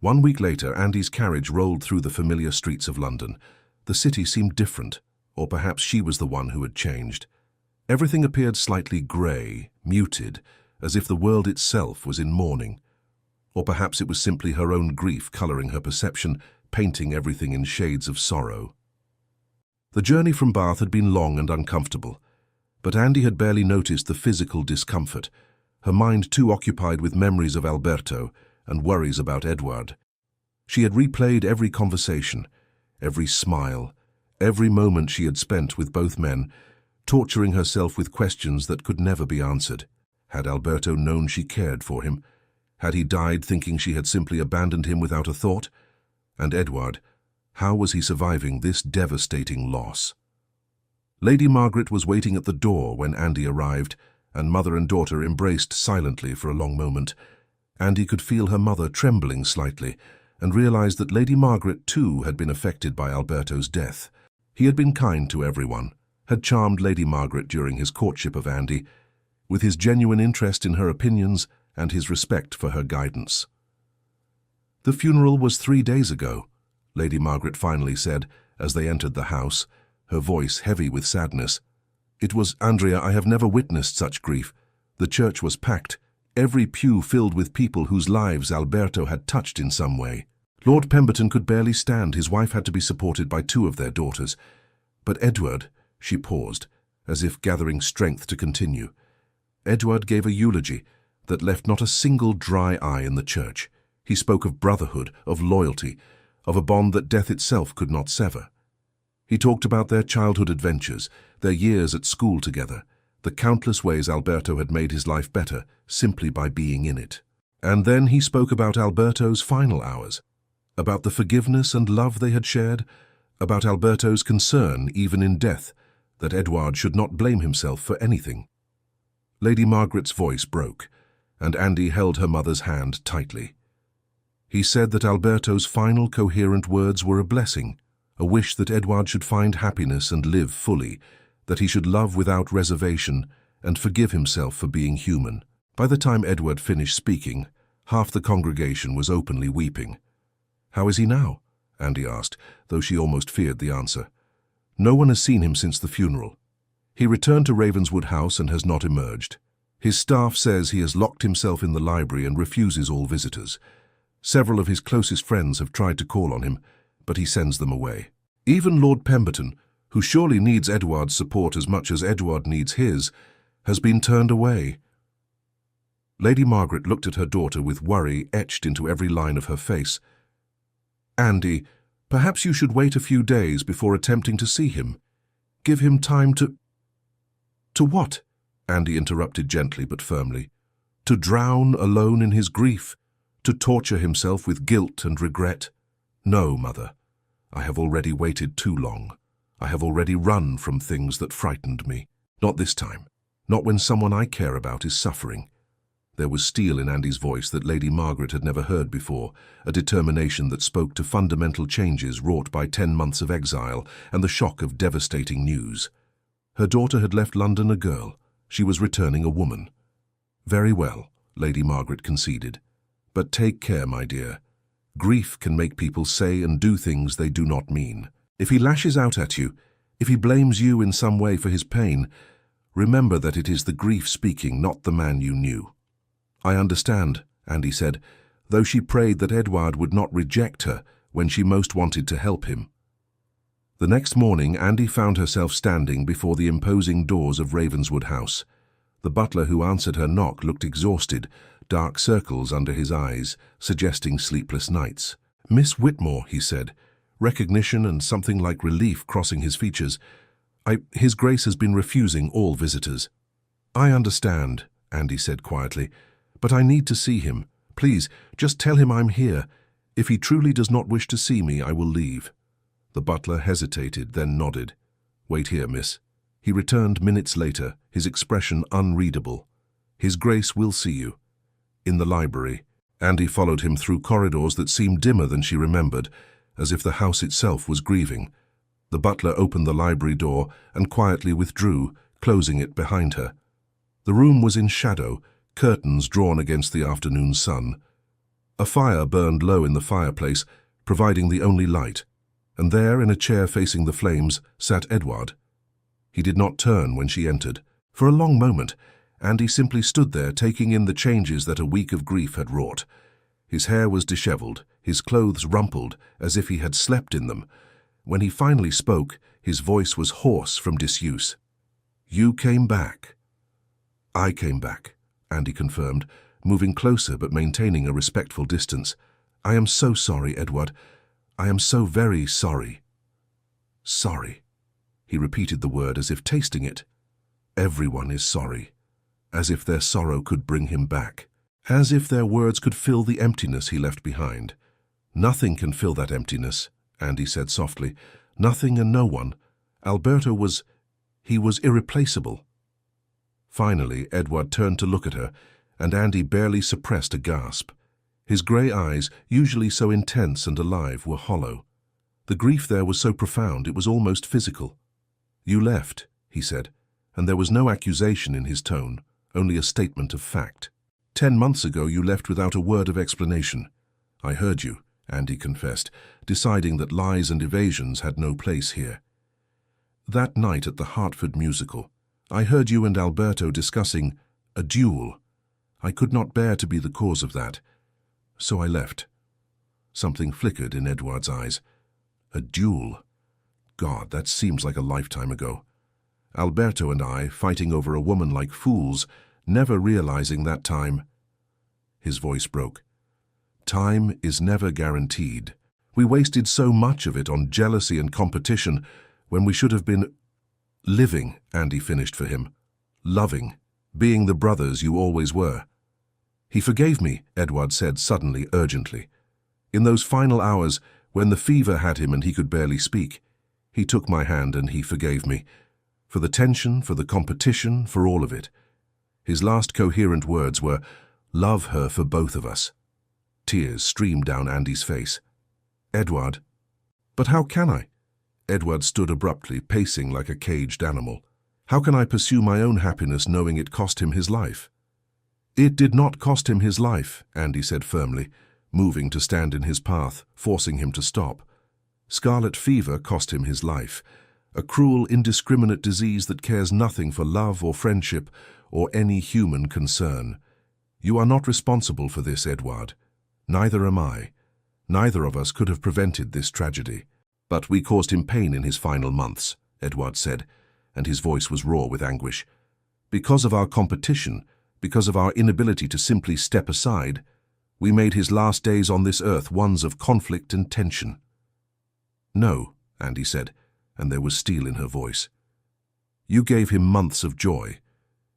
1 week later, Andy's carriage rolled through the familiar streets of London. The city seemed different, or perhaps she was the one who had changed. Everything appeared slightly grey, muted, as if the world itself was in mourning. Or perhaps it was simply her own grief colouring her perception, painting everything in shades of sorrow. The journey from Bath had been long and uncomfortable, but Andy had barely noticed the physical discomfort, her mind too occupied with memories of Alberto and worries about Edward. She had replayed every conversation, every smile, every moment she had spent with both men, torturing herself with questions that could never be answered. Had Alberto known she cared for him? Had he died thinking she had simply abandoned him without a thought? And Edward, how was he surviving this devastating loss? Lady Margaret was waiting at the door when Andy arrived, and mother and daughter embraced silently for a long moment. Andy could feel her mother trembling slightly, and realized that Lady Margaret too had been affected by Alberto's death. He had been kind to everyone, had charmed Lady Margaret during his courtship of Andy, with his genuine interest in her opinions and his respect for her guidance. "The funeral was 3 days ago," Lady Margaret finally said as they entered the house, her voice heavy with sadness. "It was, Andrea, I have never witnessed such grief. The church was packed, every pew filled with people whose lives Alberto had touched in some way. Lord Pemberton could barely stand. His wife had to be supported by 2 of their daughters. But Edward," she paused, as if gathering strength to continue. "Edward gave a eulogy that left not a single dry eye in the church. He spoke of brotherhood, of loyalty, of a bond that death itself could not sever. He talked about their childhood adventures, their years at school together, the countless ways Alberto had made his life better simply by being in it. And then he spoke about Alberto's final hours, about the forgiveness and love they had shared, about Alberto's concern, even in death, that Edward should not blame himself for anything." Lady Margaret's voice broke, and Andy held her mother's hand tightly. He said that Alberto's final coherent words were a blessing, a wish that Edward should find happiness and live fully, that he should love without reservation and forgive himself for being human. By the time Edward finished speaking, half the congregation was openly weeping. "How is he now?" Andy asked, though she almost feared the answer. "No one has seen him since the funeral. He returned to Ravenswood House and has not emerged. His staff says he has locked himself in the library and refuses all visitors. Several of his closest friends have tried to call on him, but he sends them away. Even Lord Pemberton, who surely needs Edward's support as much as Edward needs his, has been turned away." Lady Margaret looked at her daughter with worry etched into every line of her face. "Andy, perhaps you should wait a few days before attempting to see him. Give him time to—" "To what?" Andy interrupted gently but firmly. "To drown alone in his grief, to torture himself with guilt and regret. No, Mother, I have already waited too long. I have already run from things that frightened me. Not this time. Not when someone I care about is suffering." There was steel in Andy's voice that Lady Margaret had never heard before, a determination that spoke to fundamental changes wrought by 10 months of exile and the shock of devastating news. Her daughter had left London a girl. She was returning a woman. "Very well," Lady Margaret conceded. "But take care, my dear. Grief can make people say and do things they do not mean. If he lashes out at you, if he blames you in some way for his pain, remember that it is the grief speaking, not the man you knew." "I understand," Andy said, though she prayed that Edward would not reject her when she most wanted to help him. The next morning, Andy found herself standing before the imposing doors of Ravenswood House. The butler who answered her knock looked exhausted, dark circles under his eyes, suggesting sleepless nights. "Miss Whitmore," he said, recognition and something like relief crossing his features. His Grace has been refusing all visitors." "I understand," Andy said quietly, "but I need to see him. Please, just tell him I'm here. If he truly does not wish to see me, I will leave." The butler hesitated, then nodded. "Wait here, miss." He returned minutes later, his expression unreadable. "His Grace will see you." In the library, Andy followed him through corridors that seemed dimmer than she remembered, as if the house itself was grieving. The butler opened the library door and quietly withdrew, closing it behind her. The room was in shadow, curtains drawn against the afternoon sun. A fire burned low in the fireplace, providing the only light, and there, in a chair facing the flames, sat Edward. He did not turn when she entered. For a long moment, Andy simply stood there, taking in the changes that a week of grief had wrought. His hair was disheveled, his clothes rumpled, as if he had slept in them. When he finally spoke, his voice was hoarse from disuse. "You came back." "I came back," Andy confirmed, moving closer but maintaining a respectful distance. "I am so sorry, Edward. I am so very sorry." "Sorry." He repeated the word as if tasting it. "Everyone is sorry." As if their sorrow could bring him back. As if their words could fill the emptiness he left behind. "Nothing can fill that emptiness," Andy said softly. "Nothing and no one. Alberto was... he was irreplaceable." Finally, Edward turned to look at her, and Andy barely suppressed a gasp. His grey eyes, usually so intense and alive, were hollow. The grief there was so profound it was almost physical. "You left," he said, and there was no accusation in his tone, only a statement of fact. 10 months ago you left without a word of explanation." "I heard you," Andy confessed, deciding that lies and evasions had no place here. "That night at the Hartford musical, I heard you and Alberto discussing a duel. I could not bear to be the cause of that, so I left." Something flickered in Edward's eyes. A duel? God, that seems like a lifetime ago. Alberto and I fighting over a woman like fools, never realizing that time. His voice broke. "Time is never guaranteed. We wasted so much of it on jealousy and competition when we should have been living," Andy finished for him. "Loving, being the brothers you always were." "He forgave me," Edward said suddenly, urgently. "In those final hours, when the fever had him and he could barely speak, he took my hand and he forgave me. For the tension, for the competition, for all of it. His last coherent words were, 'Love her for both of us.'" Tears streamed down Andy's face. "Edward." "But how can I?" Edward stood abruptly, pacing like a caged animal. "How can I pursue my own happiness knowing it cost him his life?" "It did not cost him his life," Andy said firmly, moving to stand in his path, forcing him to stop. "Scarlet fever cost him his life. A cruel, indiscriminate disease that cares nothing for love or friendship or any human concern. You are not responsible for this, Edward. Neither am I. Neither of us could have prevented this tragedy. But we caused him pain in his final months," Edward said, and his voice was raw with anguish. "Because of our competition, because of our inability to simply step aside, we made his last days on this earth ones of conflict and tension." "No," Andy said, and there was steel in her voice. "You gave him months of joy.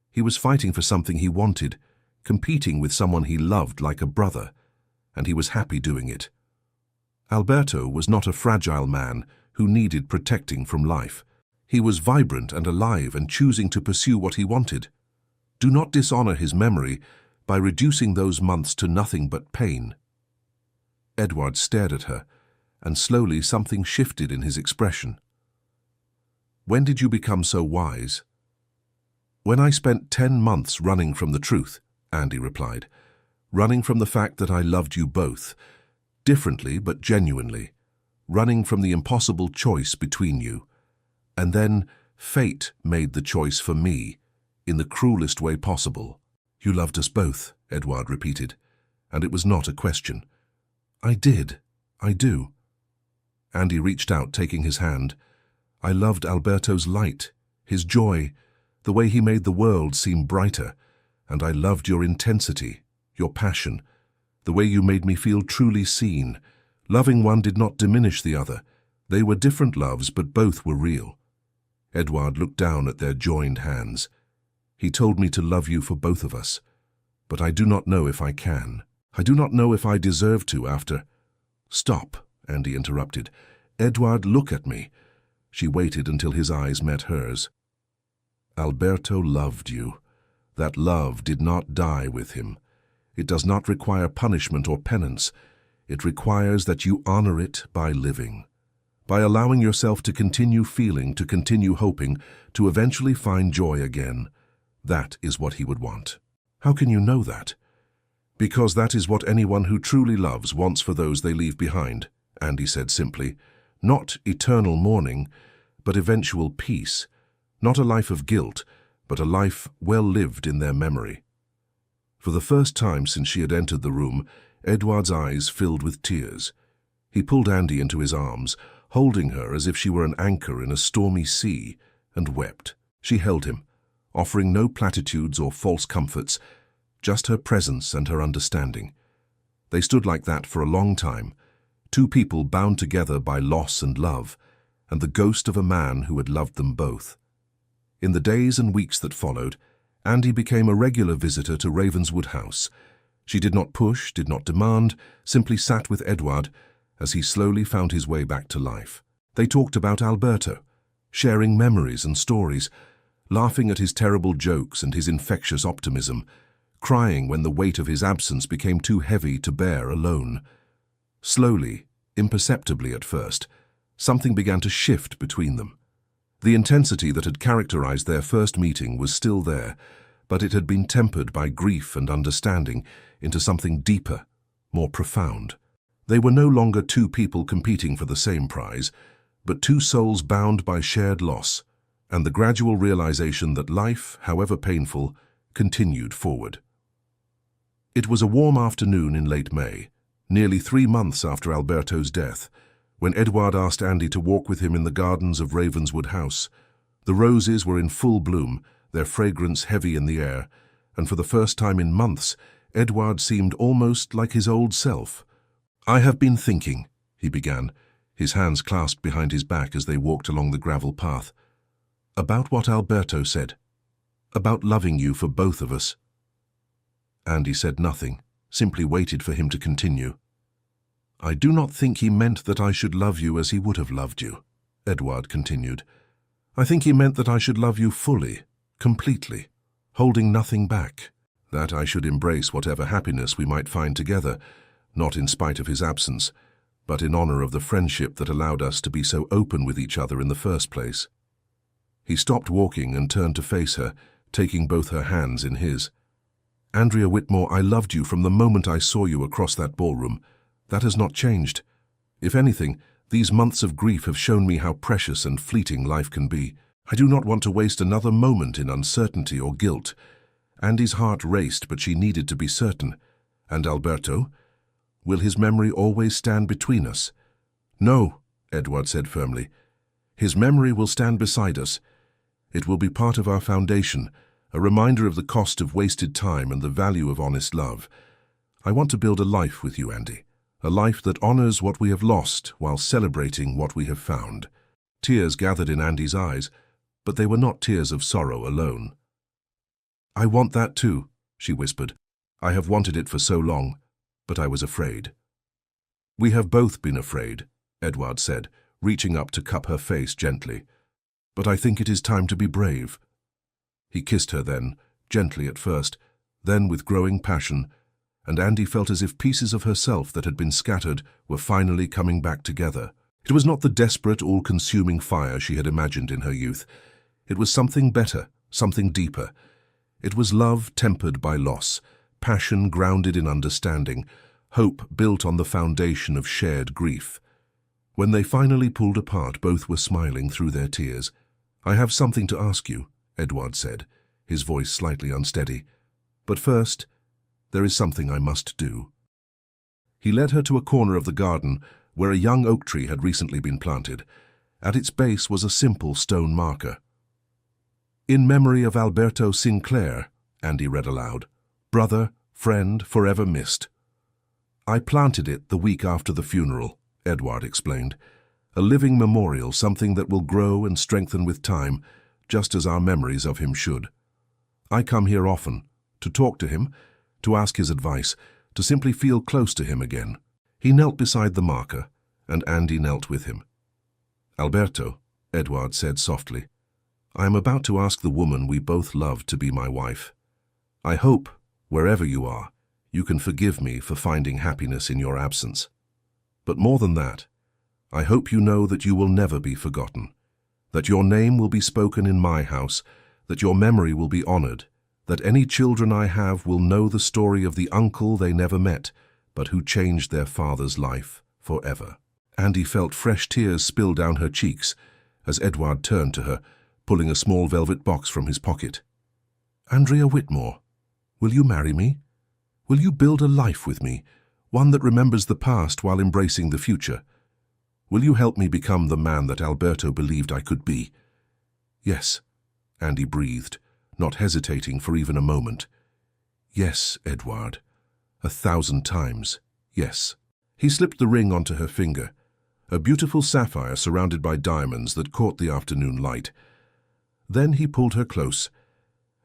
He was fighting for something he wanted, competing with someone he loved like a brother, and he was happy doing it. Alberto was not a fragile man who needed protecting from life. He was vibrant and alive and choosing to pursue what he wanted. Do not dishonor his memory by reducing those months to nothing but pain." Edward stared at her, and slowly something shifted in his expression. "When did you become so wise?" "When I spent 10 months running from the truth," Andy replied. "Running from the fact that I loved you both, differently but genuinely. Running from the impossible choice between you. And then fate made the choice for me, in the cruelest way possible." "You loved us both," Edward repeated, and it was not a question. "I did. I do." Andy reached out, taking his hand. "I loved Alberto's light, his joy, the way he made the world seem brighter, and I loved your intensity, your passion, the way you made me feel truly seen. Loving one did not diminish the other. They were different loves, but both were real." Edward looked down at their joined hands. "He told me to love you for both of us, but I do not know if I can. I do not know if I deserve to after—" "Stop," Andy interrupted. "Edward, look at me." She waited until his eyes met hers. "Alberto loved you. That love did not die with him. It does not require punishment or penance. It requires that you honor it by living, by allowing yourself to continue feeling, to continue hoping, to eventually find joy again. That is what he would want." "How can you know that?" "Because that is what anyone who truly loves wants for those they leave behind," Andy said simply. "Not eternal mourning, but eventual peace. Not a life of guilt, but a life well lived in their memory. For the first time since she had entered the room, Edward's eyes filled with tears. He pulled Andy into his arms, holding her as if she were an anchor in a stormy sea, and wept. She held him, offering no platitudes or false comforts, just her presence and her understanding. They stood like that for a long time, two people bound together by loss and love, and the ghost of a man who had loved them both. In the days and weeks that followed, Andy became a regular visitor to Ravenswood House. She did not push, did not demand, simply sat with Edward as he slowly found his way back to life. They talked about Alberto, sharing memories and stories, laughing at his terrible jokes and his infectious optimism, crying when the weight of his absence became too heavy to bear alone. Slowly, imperceptibly at first, something began to shift between them. The intensity that had characterized their first meeting was still there, but it had been tempered by grief and understanding into something deeper, more profound. They were no longer two people competing for the same prize, but two souls bound by shared loss, and the gradual realization that life, however painful, continued forward. It was a warm afternoon in late May, nearly 3 months after Alberto's death, when Edward asked Andy to walk with him in the gardens of Ravenswood House. The roses were in full bloom, their fragrance heavy in the air, and for the first time in months, Edward seemed almost like his old self. "I have been thinking," he began, his hands clasped behind his back as they walked along the gravel path, "about what Alberto said, about loving you for both of us." Andy said nothing, simply waited for him to continue. "I do not think he meant that I should love you as he would have loved you," Edward continued. "I think he meant that I should love you fully, completely, holding nothing back, that I should embrace whatever happiness we might find together, not in spite of his absence, but in honor of the friendship that allowed us to be so open with each other in the first place." He stopped walking and turned to face her, taking both her hands in his. "Andrea Whitmore, I loved you from the moment I saw you across that ballroom. That has not changed. If anything, these months of grief have shown me how precious and fleeting life can be. I do not want to waste another moment in uncertainty or guilt." Andy's heart raced, but she needed to be certain. "And Alberto? Will his memory always stand between us?" "No," Edward said firmly. "His memory will stand beside us. It will be part of our foundation, a reminder of the cost of wasted time and the value of honest love. I want to build a life with you, Andy. A life that honors what we have lost while celebrating what we have found." Tears gathered in Andy's eyes, but they were not tears of sorrow alone. "I want that too," she whispered. "I have wanted it for so long, but I was afraid." "We have both been afraid," Edward said, reaching up to cup her face gently. "But I think it is time to be brave." He kissed her then, gently at first, then with growing passion, and Andy felt as if pieces of herself that had been scattered were finally coming back together. It was not the desperate, all-consuming fire she had imagined in her youth. It was something better, something deeper. It was love tempered by loss, passion grounded in understanding, hope built on the foundation of shared grief. When they finally pulled apart, both were smiling through their tears. "I have something to ask you," Edward said, his voice slightly unsteady. "But first, there is something I must do." He led her to a corner of the garden where a young oak tree had recently been planted. At its base was a simple stone marker. "In memory of Alberto Sinclair," Andy read aloud, "brother, friend, forever missed." "I planted it the week after the funeral," Edward explained. "A living memorial, something that will grow and strengthen with time, just as our memories of him should. I come here often, to talk to him, to ask his advice, to simply feel close to him again." He knelt beside the marker, and Andy knelt with him. "Alberto," Edward said softly, "I am about to ask the woman we both love to be my wife. I hope, wherever you are, you can forgive me for finding happiness in your absence. But more than that, I hope you know that you will never be forgotten, that your name will be spoken in my house, that your memory will be honored, that any children I have will know the story of the uncle they never met, but who changed their father's life forever." Andy felt fresh tears spill down her cheeks as Edward turned to her, pulling a small velvet box from his pocket. Andrea Whitmore, will you marry me? Will you build a life with me, one that remembers the past while embracing the future? Will you help me become the man that Alberto believed I could be? Yes, Andy breathed, not hesitating for even a moment. Yes, Edward. 1,000 times, yes. He slipped the ring onto her finger, a beautiful sapphire surrounded by diamonds that caught the afternoon light. Then he pulled her close,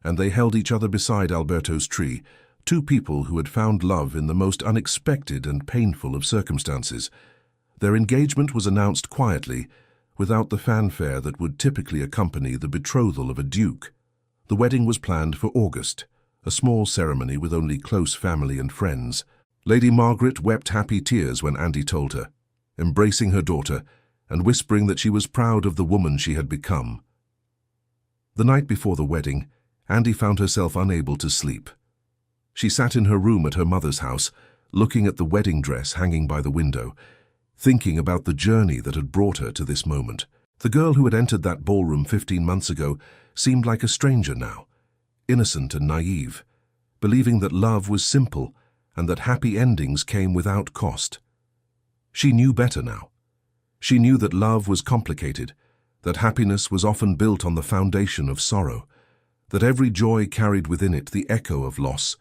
and they held each other beside Alberto's tree, two people who had found love in the most unexpected and painful of circumstances. Their engagement was announced quietly, without the fanfare that would typically accompany the betrothal of a duke. The wedding was planned for August, a small ceremony with only close family and friends. Lady Margaret wept happy tears when Andy told her, embracing her daughter and whispering that she was proud of the woman she had become. The night before the wedding, Andy found herself unable to sleep. She sat in her room at her mother's house, looking at the wedding dress hanging by the window, thinking about the journey that had brought her to this moment. The girl who had entered that ballroom 15 months ago seemed like a stranger now, innocent and naive, believing that love was simple and that happy endings came without cost. She knew better now. She knew that love was complicated, that happiness was often built on the foundation of sorrow, that every joy carried within it the echo of loss,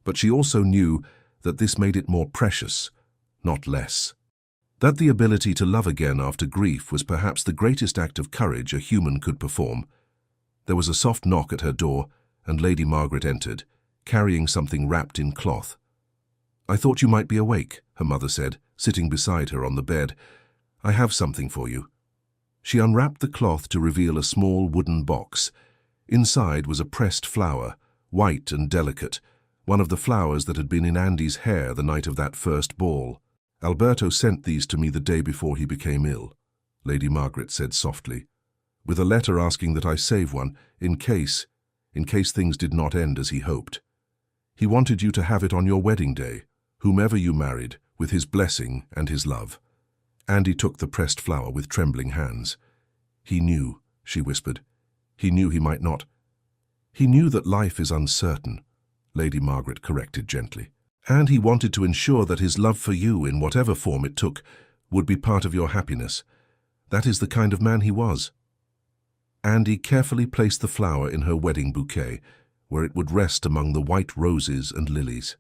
but she also knew that this made it more precious, not less. That the ability to love again after grief was perhaps the greatest act of courage a human could perform. There was a soft knock at her door, and Lady Margaret entered, carrying something wrapped in cloth. "I thought you might be awake," her mother said, sitting beside her on the bed. "I have something for you." She unwrapped the cloth to reveal a small wooden box. Inside was a pressed flower, white and delicate, one of the flowers that had been in Andy's hair the night of that first ball. "Alberto sent these to me the day before he became ill," Lady Margaret said softly, "with a letter asking that I save one, in case things did not end as he hoped. He wanted you to have it on your wedding day, whomever you married, with his blessing and his love." Andy took the pressed flower with trembling hands. "He knew," she whispered. "He knew he might not." "He knew that life is uncertain," Lady Margaret corrected gently. "And he wanted to ensure that his love for you, in whatever form it took, would be part of your happiness. That is the kind of man he was." Andy carefully placed the flower in her wedding bouquet, where it would rest among the white roses and lilies.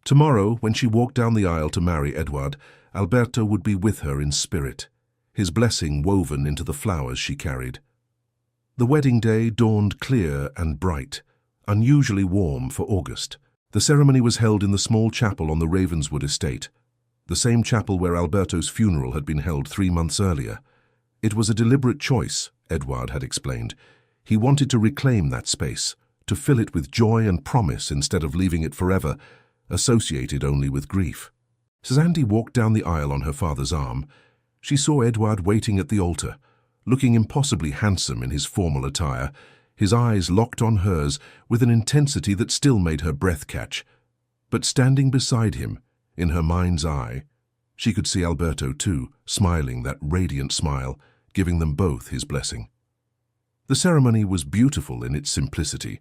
Tomorrow, when she walked down the aisle to marry Edward, Alberto would be with her in spirit, his blessing woven into the flowers she carried. The wedding day dawned clear and bright, unusually warm for August. The ceremony was held in the small chapel on the Ravenswood estate, the same chapel where Alberto's funeral had been held 3 months earlier. It was a deliberate choice, Edward had explained. He wanted to reclaim that space, to fill it with joy and promise instead of leaving it forever, associated only with grief. As Andy walked down the aisle on her father's arm, she saw Edward waiting at the altar, looking impossibly handsome in his formal attire, his eyes locked on hers with an intensity that still made her breath catch. But standing beside him, in her mind's eye, she could see Alberto too, smiling that radiant smile, giving them both his blessing. The ceremony was beautiful in its simplicity.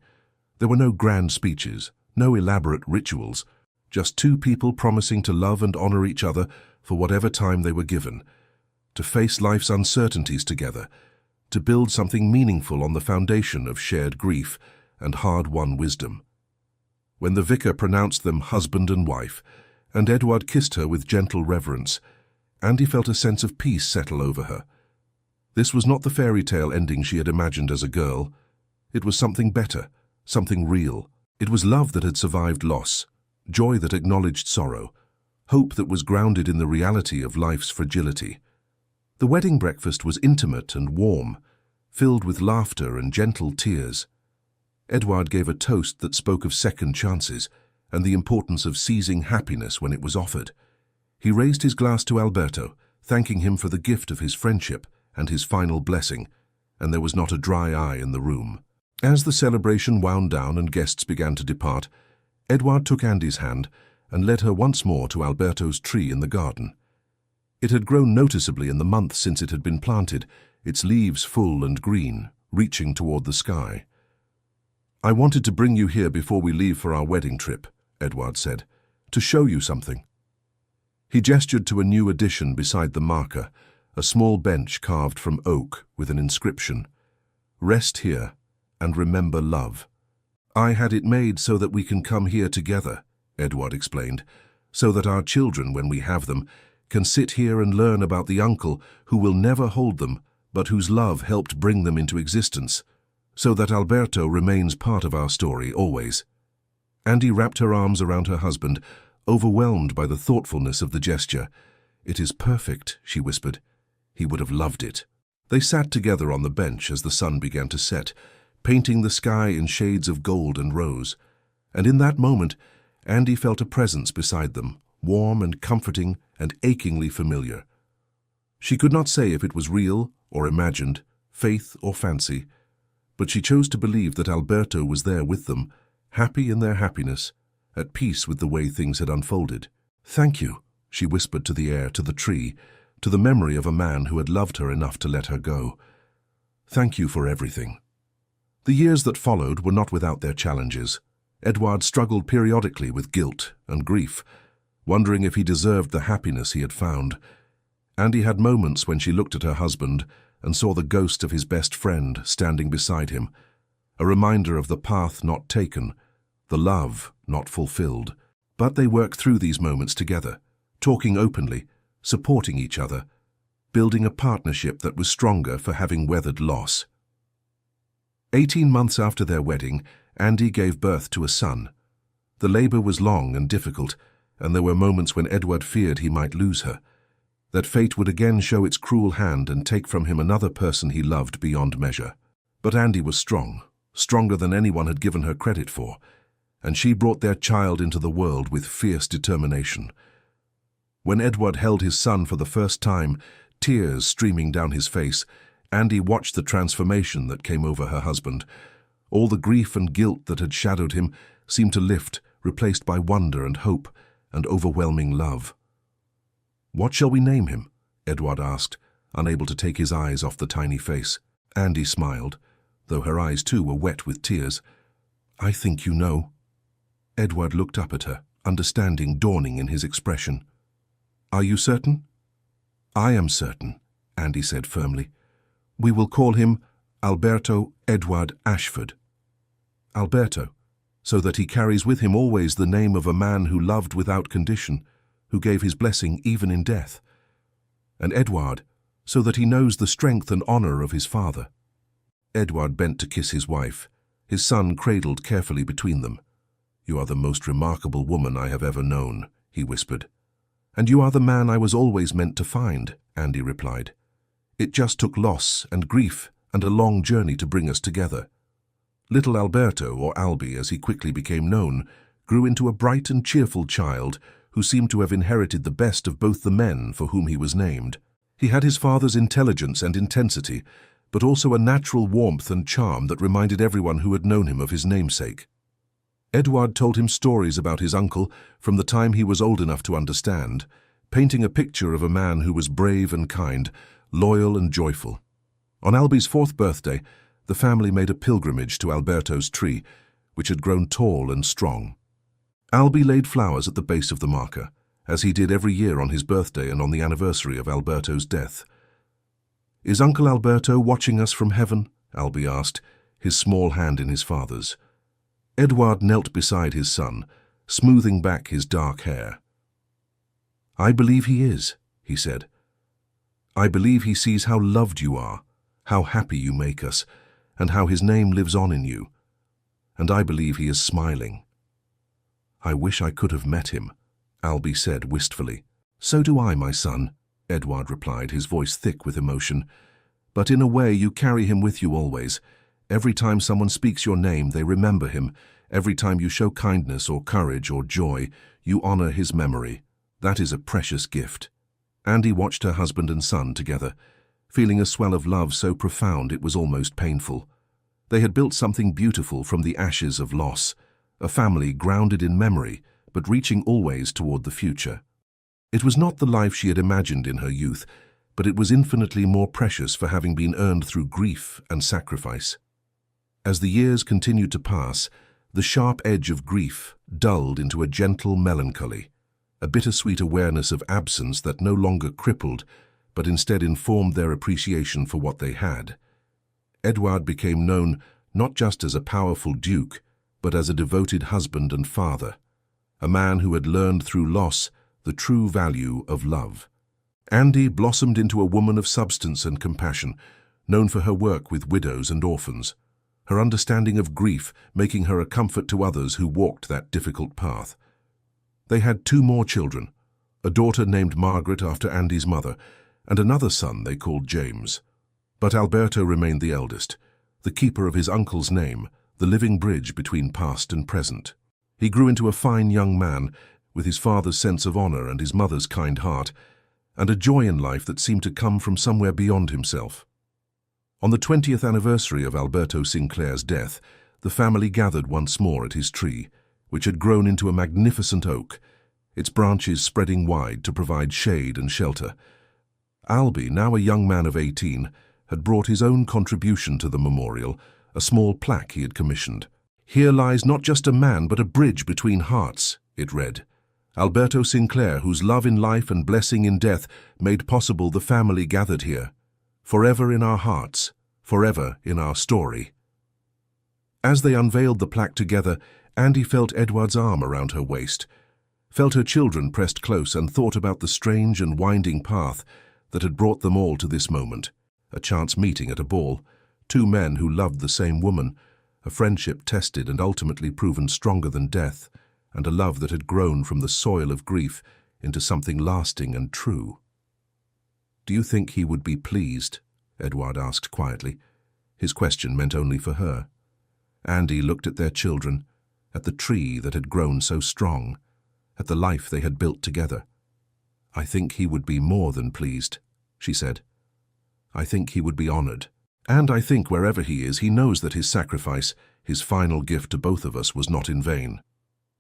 There were no grand speeches, no elaborate rituals, just two people promising to love and honor each other for whatever time they were given, to face life's uncertainties together, to build something meaningful on the foundation of shared grief and hard-won wisdom. When the vicar pronounced them husband and wife, and Edward kissed her with gentle reverence, Andy felt a sense of peace settle over her. This was not the fairy tale ending she had imagined as a girl. It was something better, something real. It was love that had survived loss, joy that acknowledged sorrow, hope that was grounded in the reality of life's fragility. The wedding breakfast was intimate and warm, filled with laughter and gentle tears. Edward gave a toast that spoke of second chances and the importance of seizing happiness when it was offered. He raised his glass to Alberto, thanking him for the gift of his friendship and his final blessing, and there was not a dry eye in the room. As the celebration wound down and guests began to depart, Edward took Andy's hand and led her once more to Alberto's tree in the garden. It had grown noticeably in the month since it had been planted, its leaves full and green, reaching toward the sky. "I wanted to bring you here before we leave for our wedding trip," Edward said, "to show you something." He gestured to a new addition beside the marker, a small bench carved from oak with an inscription, "Rest here and remember love." "I had it made so that we can come here together," Edward explained, "so that our children, when we have them, can sit here and learn about the uncle who will never hold them, but whose love helped bring them into existence, so that Alberto remains part of our story always." Andy wrapped her arms around her husband, overwhelmed by the thoughtfulness of the gesture. "It is perfect," she whispered. "He would have loved it." They sat together on the bench as the sun began to set, painting the sky in shades of gold and rose. And in that moment, Andy felt a presence beside them, warm and comforting and achingly familiar. She could not say if it was real or imagined, faith or fancy, but she chose to believe that Alberto was there with them, happy in their happiness, at peace with the way things had unfolded. "Thank you," she whispered to the air, to the tree, to the memory of a man who had loved her enough to let her go. "Thank you for everything." The years that followed were not without their challenges. Edward struggled periodically with guilt and grief, wondering if he deserved the happiness he had found. Andy had moments when she looked at her husband and saw the ghost of his best friend standing beside him, a reminder of the path not taken, the love not fulfilled. But they worked through these moments together, talking openly, supporting each other, building a partnership that was stronger for having weathered loss. 18 months after their wedding, Andy gave birth to a son. The labor was long and difficult, and there were moments when Edward feared he might lose her, that fate would again show its cruel hand and take from him another person he loved beyond measure. But Andy was strong, stronger than anyone had given her credit for, and she brought their child into the world with fierce determination. When Edward held his son for the first time, tears streaming down his face, Andy watched the transformation that came over her husband. All the grief and guilt that had shadowed him seemed to lift, replaced by wonder and hope and overwhelming love. "What shall we name him?" Edward asked, unable to take his eyes off the tiny face. Andy smiled, though her eyes too were wet with tears. "I think you know." Edward looked up at her, understanding dawning in his expression. "Are you certain?" "I am certain," Andy said firmly. "We will call him Alberto Edward Ashford." Alberto, so that he carries with him always the name of a man who loved without condition, who gave his blessing even in death. And Edward, so that he knows the strength and honor of his father. Edward bent to kiss his wife, his son cradled carefully between them. "You are the most remarkable woman I have ever known," he whispered. "And you are the man I was always meant to find," Andy replied. "It just took loss and grief and a long journey to bring us together." Little Alberto, or Albie as he quickly became known, grew into a bright and cheerful child who seemed to have inherited the best of both the men for whom he was named. He had his father's intelligence and intensity, but also a natural warmth and charm that reminded everyone who had known him of his namesake. Edward told him stories about his uncle from the time he was old enough to understand, painting a picture of a man who was brave and kind, loyal and joyful. On Albie's 4th birthday, the family made a pilgrimage to Alberto's tree, which had grown tall and strong. Albie laid flowers at the base of the marker, as he did every year on his birthday and on the anniversary of Alberto's death. "Is Uncle Alberto watching us from heaven?" Albie asked, his small hand in his father's. Edward knelt beside his son, smoothing back his dark hair. "I believe he is," he said. "I believe he sees how loved you are, how happy you make us, and how his name lives on in you. And I believe he is smiling." "I wish I could have met him," Albie said wistfully. "So do I, my son," Edward replied, his voice thick with emotion. "But in a way you carry him with you always. Every time someone speaks your name, they remember him. Every time you show kindness or courage or joy, you honor his memory. That is a precious gift." Andy watched her husband and son together, feeling a swell of love so profound it was almost painful. They had built something beautiful from the ashes of loss, a family grounded in memory, but reaching always toward the future. It was not the life she had imagined in her youth, but it was infinitely more precious for having been earned through grief and sacrifice. As the years continued to pass, the sharp edge of grief dulled into a gentle melancholy, a bittersweet awareness of absence that no longer crippled, but instead informed their appreciation for what they had. Edouard became known not just as a powerful duke, but as a devoted husband and father, a man who had learned through loss the true value of love. Andy blossomed into a woman of substance and compassion, known for her work with widows and orphans, her understanding of grief making her a comfort to others who walked that difficult path. They had 2 more children, a daughter named Margaret after Andy's mother, and another son they called James. But Alberto remained the eldest, the keeper of his uncle's name, the living bridge between past and present. He grew into a fine young man, with his father's sense of honor and his mother's kind heart, and a joy in life that seemed to come from somewhere beyond himself. On the 20th anniversary of Alberto Sinclair's death, the family gathered once more at his tree, which had grown into a magnificent oak, its branches spreading wide to provide shade and shelter. Albie, now a young man of 18, had brought his own contribution to the memorial, a small plaque he had commissioned. "Here lies not just a man, but a bridge between hearts," it read. "Alberto Sinclair, whose love in life and blessing in death made possible the family gathered here. Forever in our hearts, forever in our story." As they unveiled the plaque together, Andy felt Edouard's arm around her waist, felt her children pressed close, and thought about the strange and winding path that had brought them all to this moment, a chance meeting at a ball, 2 men who loved the same woman, a friendship tested and ultimately proven stronger than death, and a love that had grown from the soil of grief into something lasting and true. "Do you think he would be pleased?" Edouard asked quietly. His question meant only for her. Andy looked at their children, at the tree that had grown so strong, at the life they had built together. "I think he would be more than pleased," she said. "I think he would be honored. And I think wherever he is, he knows that his sacrifice, his final gift to both of us, was not in vain."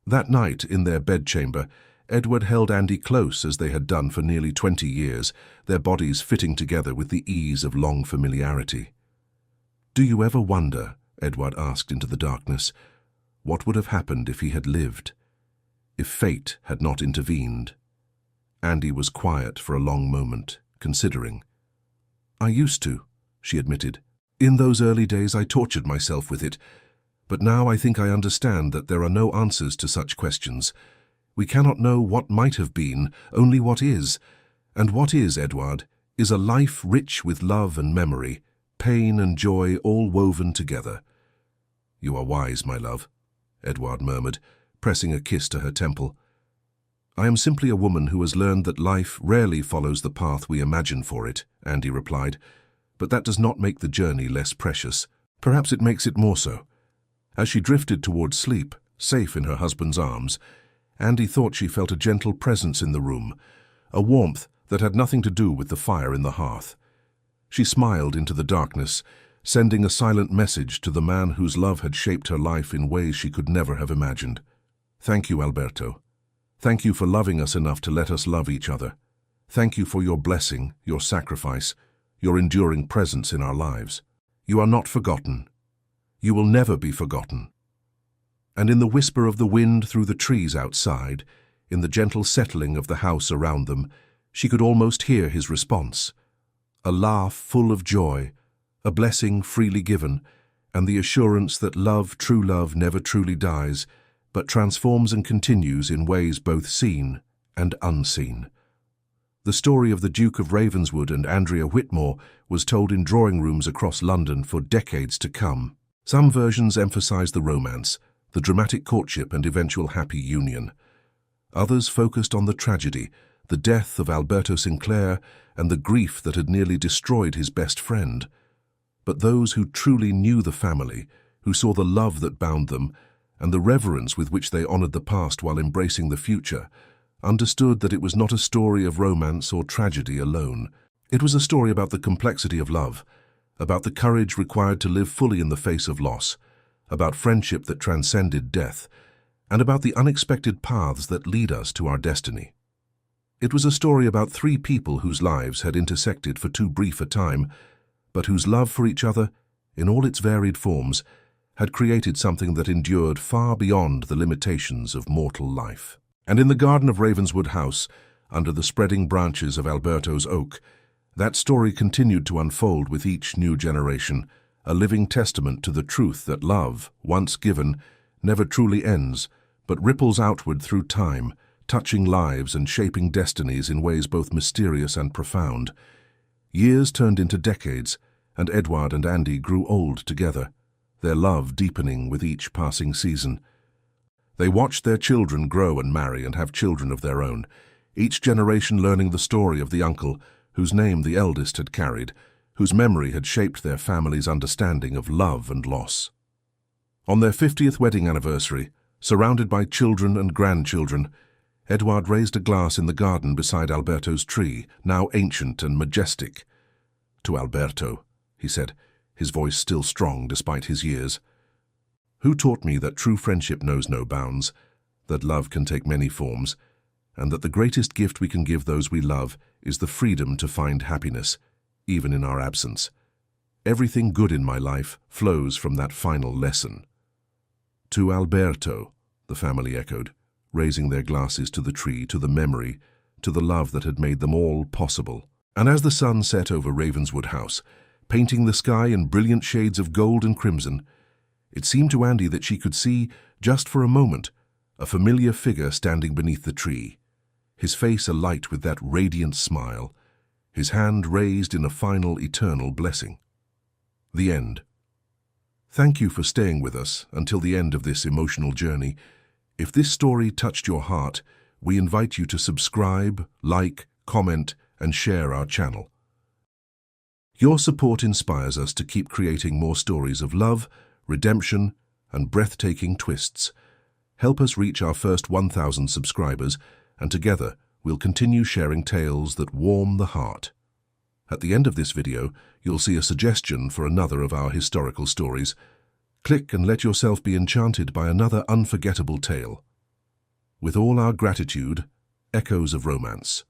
That night, in their bedchamber, Edouard held Andy close as they had done for nearly 20 years, their bodies fitting together with the ease of long familiarity. "Do you ever wonder," Edouard asked into the darkness, "what would have happened if he had lived, if fate had not intervened?" Andy was quiet for a long moment, considering. "I used to," she admitted. "In those early days I tortured myself with it, but now I think I understand that there are no answers to such questions. We cannot know what might have been, only what is. And what is, Edouard, is a life rich with love and memory, pain and joy all woven together." "You are wise, my love," Edouard murmured, pressing a kiss to her temple. "I am simply a woman who has learned that life rarely follows the path we imagine for it," Andy replied. "But that does not make the journey less precious. Perhaps it makes it more so." As she drifted towards sleep, safe in her husband's arms, Andy thought she felt a gentle presence in the room, a warmth that had nothing to do with the fire in the hearth. She smiled into the darkness, sending a silent message to the man whose love had shaped her life in ways she could never have imagined. "Thank you, Alberto. Thank you for loving us enough to let us love each other. Thank you for your blessing, your sacrifice, your enduring presence in our lives. You are not forgotten. You will never be forgotten." And in the whisper of the wind through the trees outside, in the gentle settling of the house around them, she could almost hear his response. A laugh full of joy, a blessing freely given, and the assurance that love, true love, never truly dies, but transforms and continues in ways both seen and unseen. The story of the Duke of Ravenswood and Andrea Whitmore was told in drawing rooms across London for decades to come. Some versions emphasized the romance, the dramatic courtship and eventual happy union. Others focused on the tragedy, the death of Alberto Sinclair and the grief that had nearly destroyed his best friend. But those who truly knew the family, who saw the love that bound them, and the reverence with which they honored the past while embracing the future, understood that it was not a story of romance or tragedy alone. It was a story about the complexity of love, about the courage required to live fully in the face of loss, about friendship that transcended death, and about the unexpected paths that lead us to our destiny. It was a story about 3 people whose lives had intersected for too brief a time, but whose love for each other, in all its varied forms, had created something that endured far beyond the limitations of mortal life. And in the garden of Ravenswood House, under the spreading branches of Alberto's oak, that story continued to unfold with each new generation, a living testament to the truth that love, once given, never truly ends, but ripples outward through time, touching lives and shaping destinies in ways both mysterious and profound. Years turned into decades, and Edward and Andy grew old together, their love deepening with each passing season. They watched their children grow and marry and have children of their own, each generation learning the story of the uncle whose name the eldest had carried, whose memory had shaped their family's understanding of love and loss. On their 50th wedding anniversary, surrounded by children and grandchildren, Edward raised a glass in the garden beside Alberto's tree, now ancient and majestic. "To Alberto," he said, his voice still strong despite his years, "who taught me that true friendship knows no bounds, that love can take many forms, and that the greatest gift we can give those we love is the freedom to find happiness, even in our absence. Everything good in my life flows from that final lesson." "To Alberto," the family echoed, raising their glasses to the tree, to the memory, to the love that had made them all possible. And as the sun set over Ravenswood House, painting the sky in brilliant shades of gold and crimson, it seemed to Andy that she could see, just for a moment, a familiar figure standing beneath the tree, his face alight with that radiant smile, his hand raised in a final eternal blessing. The end. Thank you for staying with us until the end of this emotional journey. If this story touched your heart, we invite you to subscribe, like, comment, and share our channel. Your support inspires us to keep creating more stories of love, redemption, and breathtaking twists. Help us reach our first 1,000 subscribers, and together we'll continue sharing tales that warm the heart. At the end of this video, you'll see a suggestion for another of our historical stories. Click and let yourself be enchanted by another unforgettable tale. With all our gratitude, Echoes of Romance.